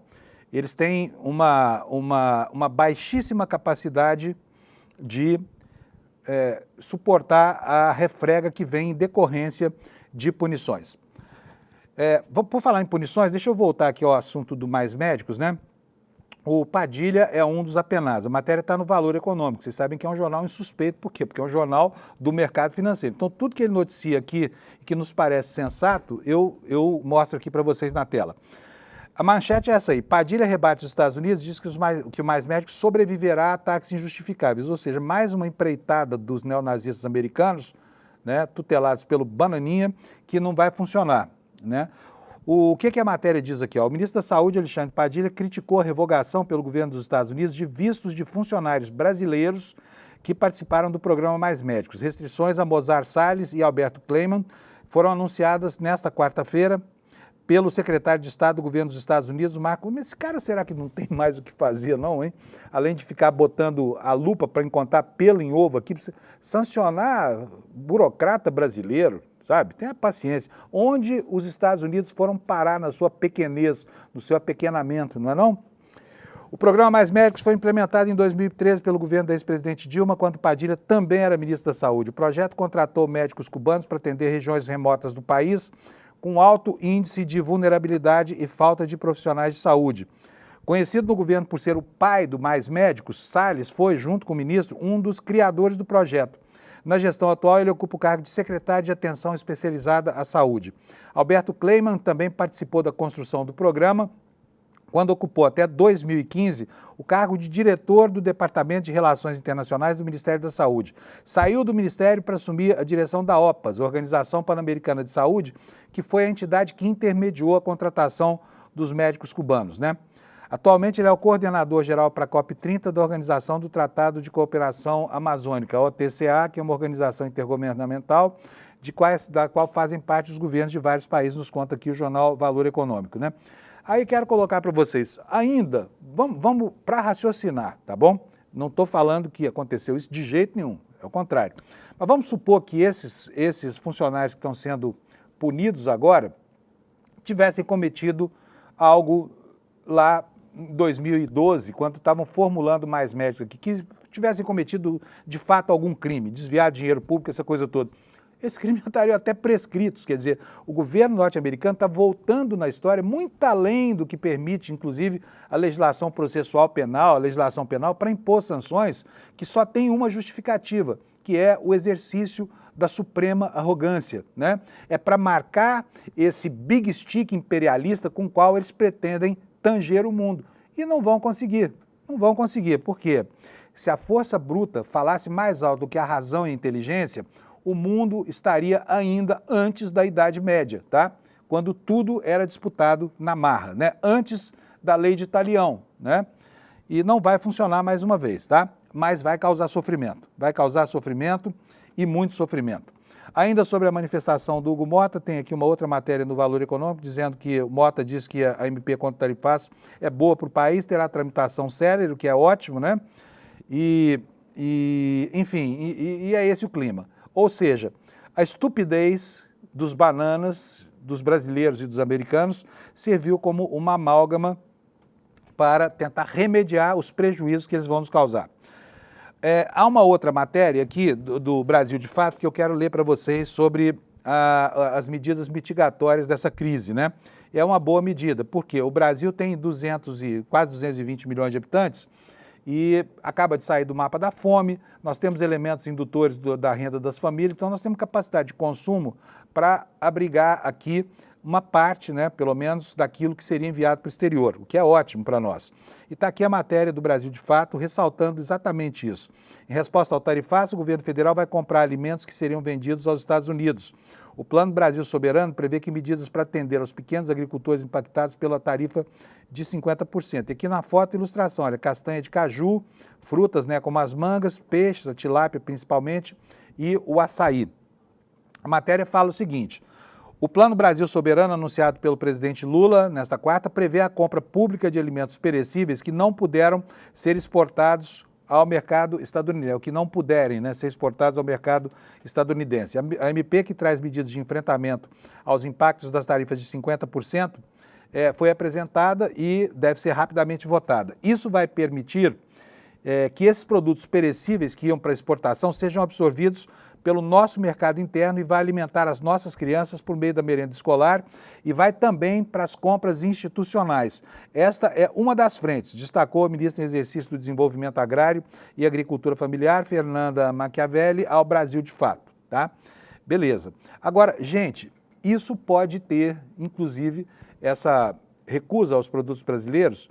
Eles têm uma baixíssima capacidade de suportar a refrega que vem em decorrência de punições. Por falar em punições, deixa eu voltar aqui ao assunto do Mais Médicos, né? O Padilha é um dos apenados. A matéria está no Valor Econômico. Vocês sabem que é um jornal insuspeito. Por quê? Porque é um jornal do mercado financeiro. Então, tudo que ele noticia aqui, que nos parece sensato, eu mostro aqui para vocês na tela. A manchete é essa aí. Padilha rebate os Estados Unidos, diz que o Mais Médicos sobreviverá a ataques injustificáveis. Ou seja, mais uma empreitada dos neonazistas americanos, né, tutelados pelo Bananinha, que não vai funcionar, né? O que a matéria diz aqui? Ó? O ministro da Saúde, Alexandre Padilha, criticou a revogação pelo governo dos Estados Unidos de vistos de funcionários brasileiros que participaram do programa Mais Médicos. Restrições a Mozart Salles e Alberto Kleiman foram anunciadas nesta quarta-feira pelo secretário de Estado do governo dos Estados Unidos, Marco. Mas esse cara será que não tem mais o que fazer não, hein? Além de ficar botando a lupa para encontrar pelo em ovo aqui, sancionar burocrata brasileiro, sabe? Tenha paciência. Onde os Estados Unidos foram parar na sua pequenez, no seu apequenamento, não é não? O programa Mais Médicos foi implementado em 2013 pelo governo da ex-presidente Dilma, quando Padilha também era ministro da Saúde. O projeto contratou médicos cubanos para atender regiões remotas do país com alto índice de vulnerabilidade e falta de profissionais de saúde. Conhecido no governo por ser o pai do Mais Médicos, Salles foi, junto com o ministro, um dos criadores do projeto. Na gestão atual, ele ocupa o cargo de secretário de Atenção Especializada à Saúde. Alberto Kleiman também participou da construção do programa, quando ocupou até 2015 o cargo de diretor do Departamento de Relações Internacionais do Ministério da Saúde. Saiu do Ministério para assumir a direção da OPAS, Organização Pan-Americana de Saúde, que foi a entidade que intermediou a contratação dos médicos cubanos, né? Atualmente ele é o coordenador geral para a COP30 da Organização do Tratado de Cooperação Amazônica, a OTCA, que é uma organização intergovernamental da qual fazem parte os governos de vários países, nos conta aqui o jornal Valor Econômico, né? Aí quero colocar para vocês, ainda, vamos para raciocinar, tá bom? Não estou falando que aconteceu isso de jeito nenhum, é o contrário. Mas vamos supor que esses funcionários que estão sendo punidos agora tivessem cometido algo lá em 2012, quando estavam formulando Mais Médicos aqui, que tivessem cometido de fato algum crime, desviar dinheiro público, essa coisa toda. Esses crimes estariam até prescritos, quer dizer, o governo norte-americano está voltando na história muito além do que permite, inclusive, a legislação processual penal, a legislação penal, para impor sanções que só tem uma justificativa, que é o exercício da suprema arrogância, né? É para marcar esse big stick imperialista com o qual eles pretendem tanger o mundo. E não vão conseguir, por quê? Se a força bruta falasse mais alto do que a razão e a inteligência, o mundo estaria ainda antes da Idade Média, tá? Quando tudo era disputado na marra, né? Antes da lei de Talião, né? E não vai funcionar mais uma vez, tá? Mas vai causar sofrimento e muito sofrimento. Ainda sobre a manifestação do Hugo Mota, tem aqui uma outra matéria no Valor Econômico, dizendo que o Mota diz que a MP contra o tarifaço é boa para o país, terá tramitação célere, o que é ótimo, né? Enfim, é esse o clima. Ou seja, a estupidez dos bananas, dos brasileiros e dos americanos, serviu como uma amálgama para tentar remediar os prejuízos que eles vão nos causar. Há uma outra matéria aqui do Brasil de Fato que eu quero ler para vocês sobre as medidas mitigatórias dessa crise, né? É uma boa medida, porque o Brasil tem quase 220 milhões de habitantes, e acaba de sair do mapa da fome, nós temos elementos indutores da renda das famílias, então nós temos capacidade de consumo para abrigar aqui uma parte, né, pelo menos, daquilo que seria enviado para o exterior, o que é ótimo para nós. E está aqui a matéria do Brasil de Fato, ressaltando exatamente isso. Em resposta ao tarifaço, o governo federal vai comprar alimentos que seriam vendidos aos Estados Unidos. O Plano Brasil Soberano prevê que medidas para atender aos pequenos agricultores impactados pela tarifa de 50%. E aqui na foto, ilustração, olha, castanha de caju, frutas, né, como as mangas, peixes, a tilápia principalmente, e o açaí. A matéria fala o seguinte: o Plano Brasil Soberano, anunciado pelo presidente Lula nesta quarta, prevê a compra pública de alimentos perecíveis que não puderam ser exportados ao mercado estadunidense, o que não puderem, né, ser exportados ao mercado estadunidense. A MP, que traz medidas de enfrentamento aos impactos das tarifas de 50%, foi apresentada e deve ser rapidamente votada. Isso vai permitir que esses produtos perecíveis que iam para exportação sejam absorvidos pelo nosso mercado interno e vai alimentar as nossas crianças por meio da merenda escolar e vai também para as compras institucionais. Esta é uma das frentes, destacou a ministra em exercício do Desenvolvimento Agrário e Agricultura Familiar, Fernanda Machiavelli, ao Brasil de Fato, tá? Beleza. Agora, gente, isso pode ter, inclusive, essa recusa aos produtos brasileiros,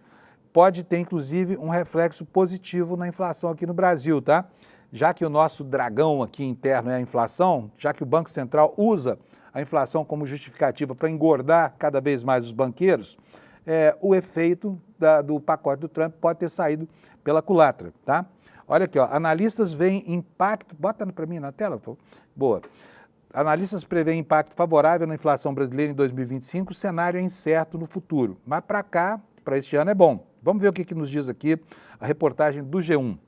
pode ter, inclusive, um reflexo positivo na inflação aqui no Brasil, tá? Já que o nosso dragão aqui interno é a inflação, já que o Banco Central usa a inflação como justificativa para engordar cada vez mais os banqueiros, o efeito do pacote do Trump pode ter saído pela culatra, tá? Olha aqui, ó, analistas veem impacto, bota para mim na tela, por favor. Boa. Analistas prevêem impacto favorável na inflação brasileira em 2025, o cenário é incerto no futuro, mas para cá, para este ano é bom. Vamos ver o que nos diz aqui a reportagem do G1.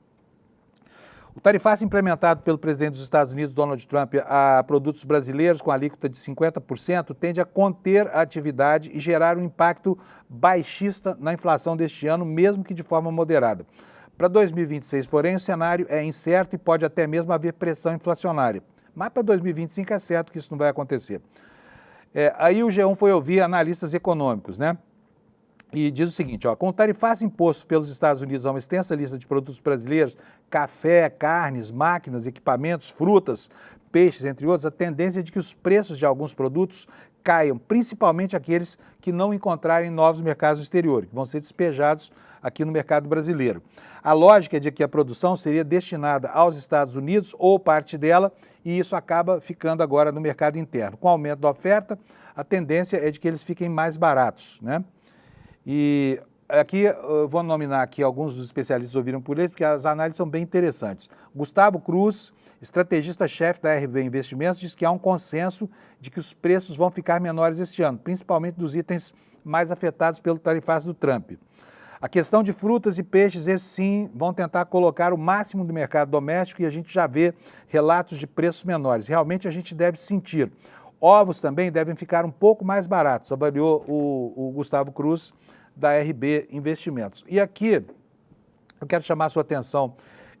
O tarifaço implementado pelo presidente dos Estados Unidos, Donald Trump, a produtos brasileiros com alíquota de 50% tende a conter a atividade e gerar um impacto baixista na inflação deste ano, mesmo que de forma moderada. Para 2026, porém, o cenário é incerto e pode até mesmo haver pressão inflacionária. Mas para 2025 é certo que isso não vai acontecer. Aí o G1 foi ouvir analistas econômicos, né? E diz o seguinte, ó, com o tarifaço imposto pelos Estados Unidos a uma extensa lista de produtos brasileiros, café, carnes, máquinas, equipamentos, frutas, peixes, entre outros, a tendência é de que os preços de alguns produtos caiam, principalmente aqueles que não encontrarem novos mercados no exterior, que vão ser despejados aqui no mercado brasileiro. A lógica é de que a produção seria destinada aos Estados Unidos ou parte dela, e isso acaba ficando agora no mercado interno. Com o aumento da oferta, a tendência é de que eles fiquem mais baratos, né? E aqui eu vou nominar aqui alguns dos especialistas ouviram por eles, porque as análises são bem interessantes. Gustavo Cruz, estrategista-chefe da RB Investimentos, diz que há um consenso de que os preços vão ficar menores este ano, principalmente dos itens mais afetados pelo tarifaço do Trump. A questão de frutas e peixes, esses sim vão tentar colocar o máximo do mercado doméstico e a gente já vê relatos de preços menores. Realmente a gente deve sentir. Ovos também devem ficar um pouco mais baratos, avaliou o Gustavo Cruz, da RB Investimentos. E aqui, eu quero chamar a sua atenção,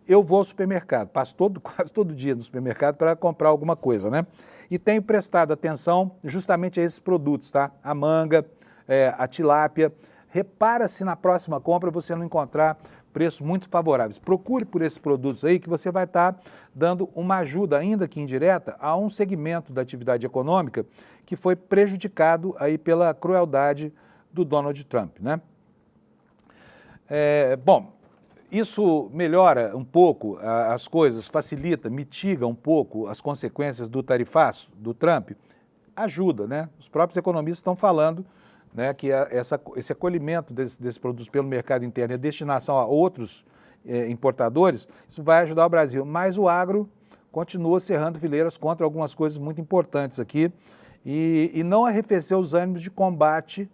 eu vou ao supermercado, passo quase todo dia no supermercado para comprar alguma coisa, né? E tenho prestado atenção justamente a esses produtos, tá? A manga, a tilápia. Repara se na próxima compra você não encontrar preços muito favoráveis. Procure por esses produtos aí que você vai estar dando uma ajuda, ainda que indireta, a um segmento da atividade econômica que foi prejudicado aí pela crueldade do Donald Trump, né? Bom, isso melhora um pouco as coisas, facilita, mitiga um pouco as consequências do tarifaço do Trump? Ajuda, né? Os próprios economistas estão falando, né, que esse acolhimento desses produtos pelo mercado interno e a destinação a outros importadores, isso vai ajudar o Brasil. Mas o agro continua cerrando fileiras contra algumas coisas muito importantes aqui, e não arrefeceu os ânimos de combate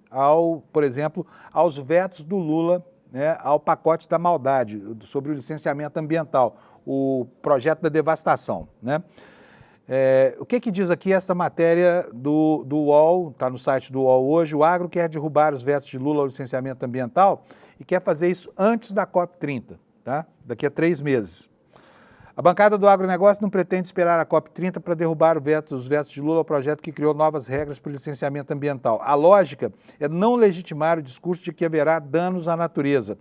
por exemplo, aos vetos do Lula, né, ao pacote da maldade, sobre o licenciamento ambiental, o projeto da devastação, né? O que diz aqui essa matéria do UOL, está no site do UOL hoje? O agro quer derrubar os vetos de Lula ao licenciamento ambiental e quer fazer isso antes da COP30, tá? Daqui a 3 meses. A bancada do agronegócio não pretende esperar a COP30 para derrubar os vetos de Lula ao projeto que criou novas regras para o licenciamento ambiental. A lógica é não legitimar o discurso de que haverá danos à natureza.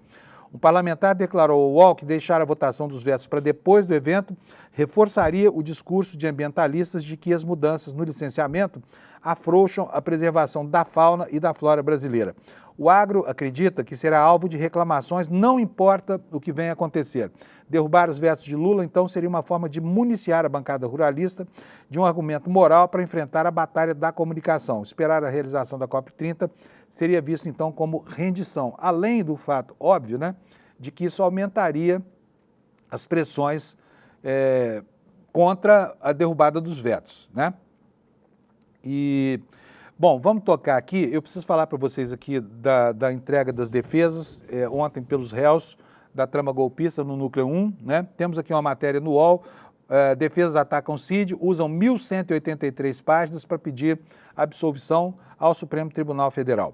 Um parlamentar declarou ao UOL que deixar a votação dos vetos para depois do evento reforçaria o discurso de ambientalistas de que as mudanças no licenciamento afrouxam a preservação da fauna e da flora brasileira. O agro acredita que será alvo de reclamações, não importa o que venha a acontecer. Derrubar os vetos de Lula, então, seria uma forma de municiar a bancada ruralista de um argumento moral para enfrentar a batalha da comunicação. Esperar a realização da COP30 seria visto, então, como rendição. Além do fato óbvio, né, de que isso aumentaria as pressões contra a derrubada dos vetos, né? E, bom, vamos tocar aqui. Eu preciso falar para vocês aqui da entrega das defesas, ontem pelos réus da trama golpista no Núcleo 1, né? Temos aqui uma matéria no UOL, defesas atacam Cid, usam 1.183 páginas para pedir absolvição ao Supremo Tribunal Federal.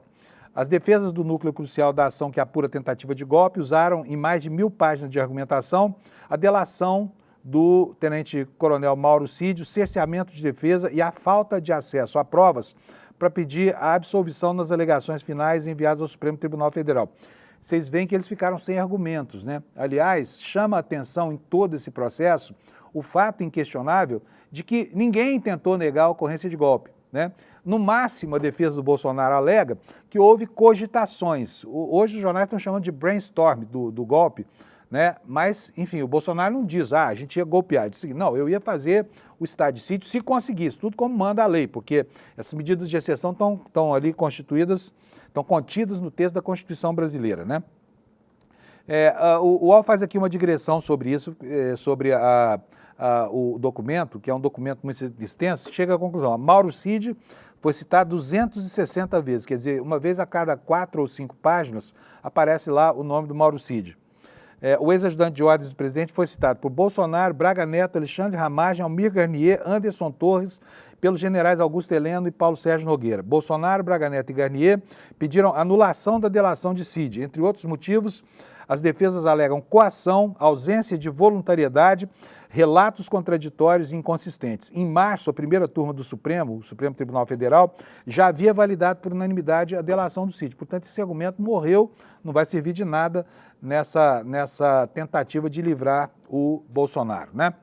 As defesas do núcleo crucial da ação que apura tentativa de golpe usaram em mais de 1.000 páginas de argumentação a delação do tenente-coronel Mauro Cid, o cerceamento de defesa e a falta de acesso a provas para pedir a absolvição nas alegações finais enviadas ao Supremo Tribunal Federal. Vocês veem que eles ficaram sem argumentos, né? Aliás, chama a atenção em todo esse processo o fato inquestionável de que ninguém tentou negar a ocorrência de golpe, né? No máximo, a defesa do Bolsonaro alega que houve cogitações. Hoje os jornais estão chamando de brainstorm do golpe, né? Mas, enfim, o Bolsonaro não diz, a gente ia golpear. Disse, não, eu ia fazer o estado de sítio se conseguisse, tudo como manda a lei, porque essas medidas de exceção estão ali constituídas, estão contidas no texto da Constituição brasileira, né? O UOL faz aqui uma digressão sobre isso, sobre o documento, que é um documento muito extenso, chega à conclusão. Mauro Cid foi citado 260 vezes, quer dizer, uma vez a cada 4 ou 5 páginas aparece lá o nome do Mauro Cid. O ex-ajudante de ordens do presidente foi citado por Bolsonaro, Braga Neto, Alexandre Ramagem, Almir Garnier, Anderson Torres, pelos generais Augusto Heleno e Paulo Sérgio Nogueira. Bolsonaro, Braga Neto e Garnier pediram anulação da delação de Cid. Entre outros motivos, as defesas alegam coação, ausência de voluntariedade, relatos contraditórios e inconsistentes. Em março, a primeira turma do Supremo Tribunal Federal, já havia validado por unanimidade a delação do Cid. Portanto, esse argumento morreu, não vai servir de nada nessa tentativa de livrar o Bolsonaro, né?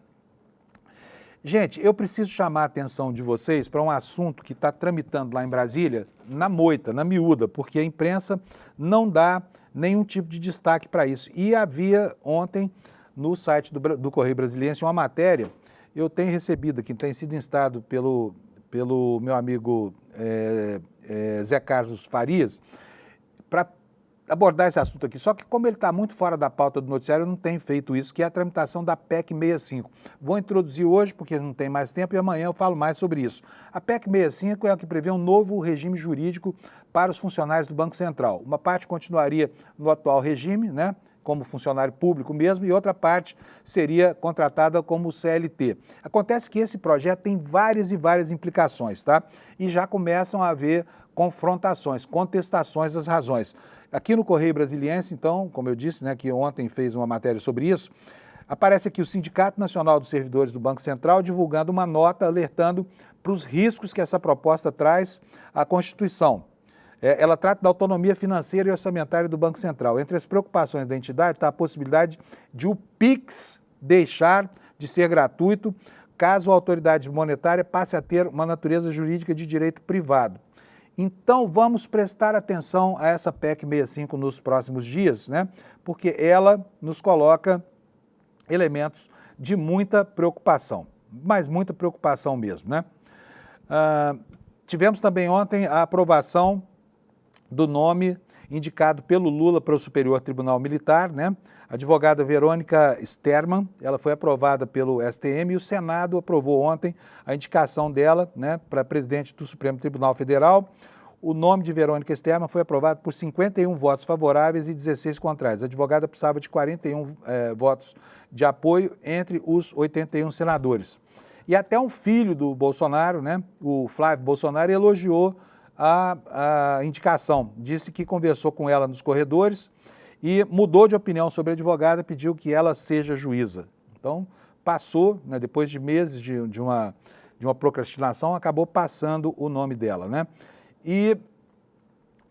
Gente, eu preciso chamar a atenção de vocês para um assunto que está tramitando lá em Brasília, na moita, na miúda, porque a imprensa não dá nenhum tipo de destaque para isso. E havia ontem, no site do Correio Brasiliense, uma matéria, eu tenho recebido aqui, tem sido instado pelo meu amigo Zé Carlos Farias, para abordar esse assunto aqui, só que como ele está muito fora da pauta do noticiário, eu não tenho feito isso, que é a tramitação da PEC 65. Vou introduzir hoje, porque não tem mais tempo, e amanhã eu falo mais sobre isso. A PEC 65 é a que prevê um novo regime jurídico para os funcionários do Banco Central. Uma parte continuaria no atual regime, né, como funcionário público mesmo, e outra parte seria contratada como CLT. Acontece que esse projeto tem várias e várias implicações, tá? E já começam a haver confrontações, contestações das razões. Aqui no Correio Brasiliense, então, como eu disse, né, que ontem fez uma matéria sobre isso, aparece aqui o Sindicato Nacional dos Servidores do Banco Central divulgando uma nota alertando para os riscos que essa proposta traz à Constituição. Ela trata da autonomia financeira e orçamentária do Banco Central. Entre as preocupações da entidade está a possibilidade de o PIX deixar de ser gratuito caso a autoridade monetária passe a ter uma natureza jurídica de direito privado. Então, vamos prestar atenção a essa PEC 65 nos próximos dias, né? Porque ela nos coloca elementos de muita preocupação, mas muita preocupação mesmo, né? Tivemos também ontem a aprovação do nome indicado pelo Lula para o Superior Tribunal Militar, né? A advogada Verônica Sterman, ela foi aprovada pelo STM e o Senado aprovou ontem a indicação dela, né, para presidente do Supremo Tribunal Federal. O nome de Verônica Sterman foi aprovado por 51 votos favoráveis e 16 contrários. A advogada precisava de 41 votos de apoio entre os 81 senadores. E até um filho do Bolsonaro, né, o Flávio Bolsonaro, elogiou a indicação. Disse que conversou com ela nos corredores e mudou de opinião sobre a advogada, pediu que ela seja juíza. Então, passou, né, depois de meses de uma procrastinação, acabou passando o nome dela, né? E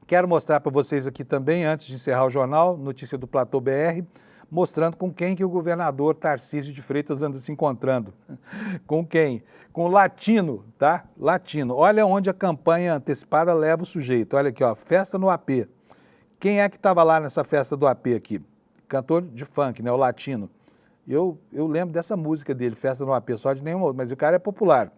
quero mostrar para vocês aqui também, antes de encerrar o jornal, notícia do Platô BR, mostrando com quem que o governador Tarcísio de Freitas anda se encontrando. Com quem? Com o Latino, tá? Latino. Olha onde a campanha antecipada leva o sujeito. Olha aqui, ó, festa no AP. Quem é que estava lá nessa festa do AP aqui? Cantor de funk, né? O Latino. Eu lembro dessa música dele, Festa no AP, só de nenhum outro, mas o cara é popular.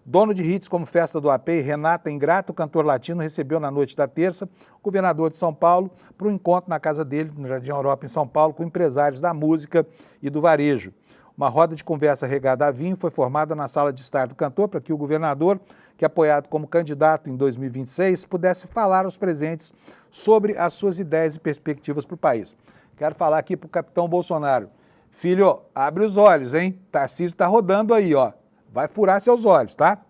Dono de hits como Festa do AP, Renata Ingrato, cantor latino, recebeu na noite da terça o governador de São Paulo para um encontro na casa dele, no Jardim Europa, em São Paulo, com empresários da música e do varejo. Uma roda de conversa regada a vinho foi formada na sala de estar do cantor para que o governador, que é apoiado como candidato em 2026, pudesse falar aos presentes sobre as suas ideias e perspectivas para o país. Quero falar aqui para o capitão Bolsonaro. Filho, abre os olhos, hein? Tarcísio está rodando aí, ó. Vai furar seus olhos, tá?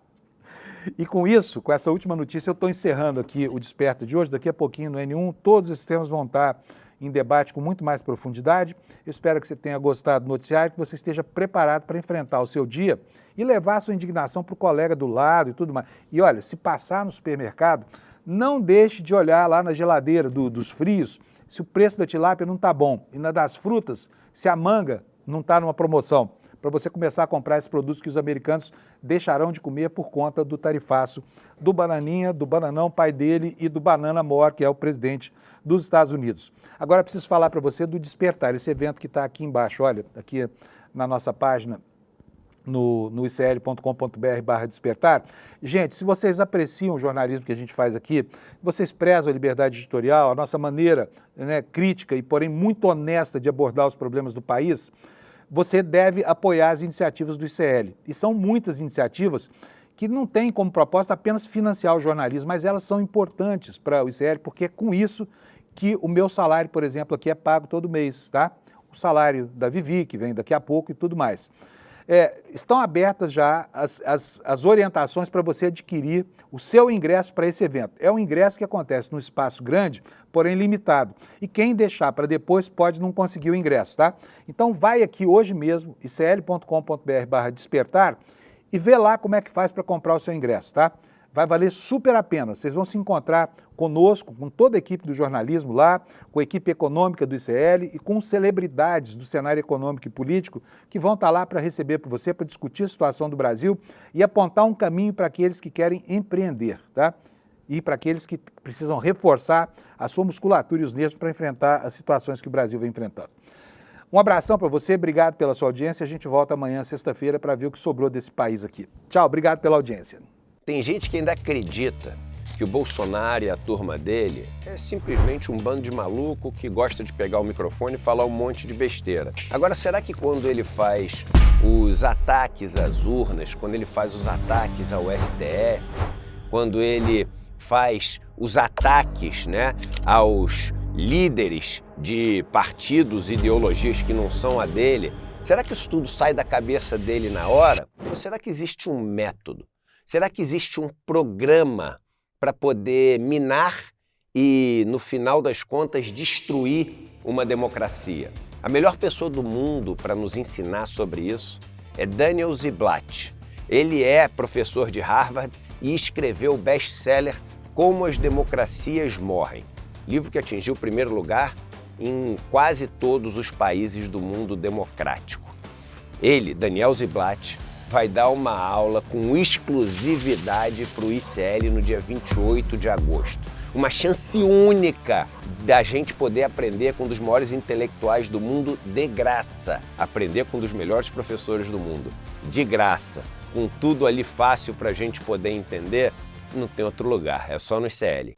E com isso, com essa última notícia, eu estou encerrando aqui o Desperta de hoje. Daqui a pouquinho, no N1, todos esses temas vão estar em debate com muito mais profundidade. Eu espero que você tenha gostado do noticiário, que você esteja preparado para enfrentar o seu dia e levar a sua indignação para o colega do lado e tudo mais. E olha, se passar no supermercado, não deixe de olhar lá na geladeira dos frios se o preço da tilápia não está bom. E na das frutas, se a manga não está numa promoção, para você começar a comprar esses produtos que os americanos deixarão de comer por conta do tarifaço do Bananinha, do Bananão, pai dele, e do Banana More, que é o presidente dos Estados Unidos. Agora preciso falar para você do Despertar, esse evento que está aqui embaixo, olha, aqui na nossa página, no icl.com.br/despertar. Gente, se vocês apreciam o jornalismo que a gente faz aqui, vocês prezam a liberdade editorial, a nossa maneira, né, crítica e, porém, muito honesta de abordar os problemas do país, você deve apoiar as iniciativas do ICL. E são muitas iniciativas que não têm como proposta apenas financiar o jornalismo, mas elas são importantes para o ICL, porque é com isso que o meu salário, por exemplo, aqui é pago todo mês, tá? o salário da Vivi, que vem daqui a pouco e tudo mais. Estão abertas já as orientações para você adquirir o seu ingresso para esse evento. É um ingresso que acontece num espaço grande, porém limitado. E quem deixar para depois pode não conseguir o ingresso, tá? Então vai aqui hoje mesmo, icl.com.br/despertar, e vê lá como é que faz para comprar o seu ingresso, tá? Vai valer super a pena. Vocês vão se encontrar conosco, com toda a equipe do jornalismo lá, com a equipe econômica do ICL e com celebridades do cenário econômico e político que vão estar lá para receber por você, para discutir a situação do Brasil e apontar um caminho para aqueles que querem empreender, tá? E para aqueles que precisam reforçar a sua musculatura e os nervos para enfrentar as situações que o Brasil vem enfrentando. Um abração para você, obrigado pela sua audiência. A gente volta amanhã, sexta-feira, para ver o que sobrou desse país aqui. Tchau, obrigado pela audiência. Tem gente que ainda acredita que o Bolsonaro e a turma dele é simplesmente um bando de maluco que gosta de pegar o microfone e falar um monte de besteira. Agora, será que quando ele faz os ataques às urnas, quando ele faz os ataques ao STF, quando ele faz os ataques, né, aos líderes de partidos e ideologias que não são a dele, será que isso tudo sai da cabeça dele na hora? Ou será que existe um método? Será que existe um programa para poder minar e, no final das contas, destruir uma democracia? A melhor pessoa do mundo para nos ensinar sobre isso é Daniel Ziblatt. Ele é professor de Harvard e escreveu o best-seller Como as Democracias Morrem, livro que atingiu o primeiro lugar em quase todos os países do mundo democrático. Ele, Daniel Ziblatt, vai dar uma aula com exclusividade para o ICL no dia 28 de agosto. Uma chance única da gente poder aprender com um dos maiores intelectuais do mundo de graça. Aprender com um dos melhores professores do mundo de graça. Com tudo ali fácil para a gente poder entender, não tem outro lugar, é só no ICL.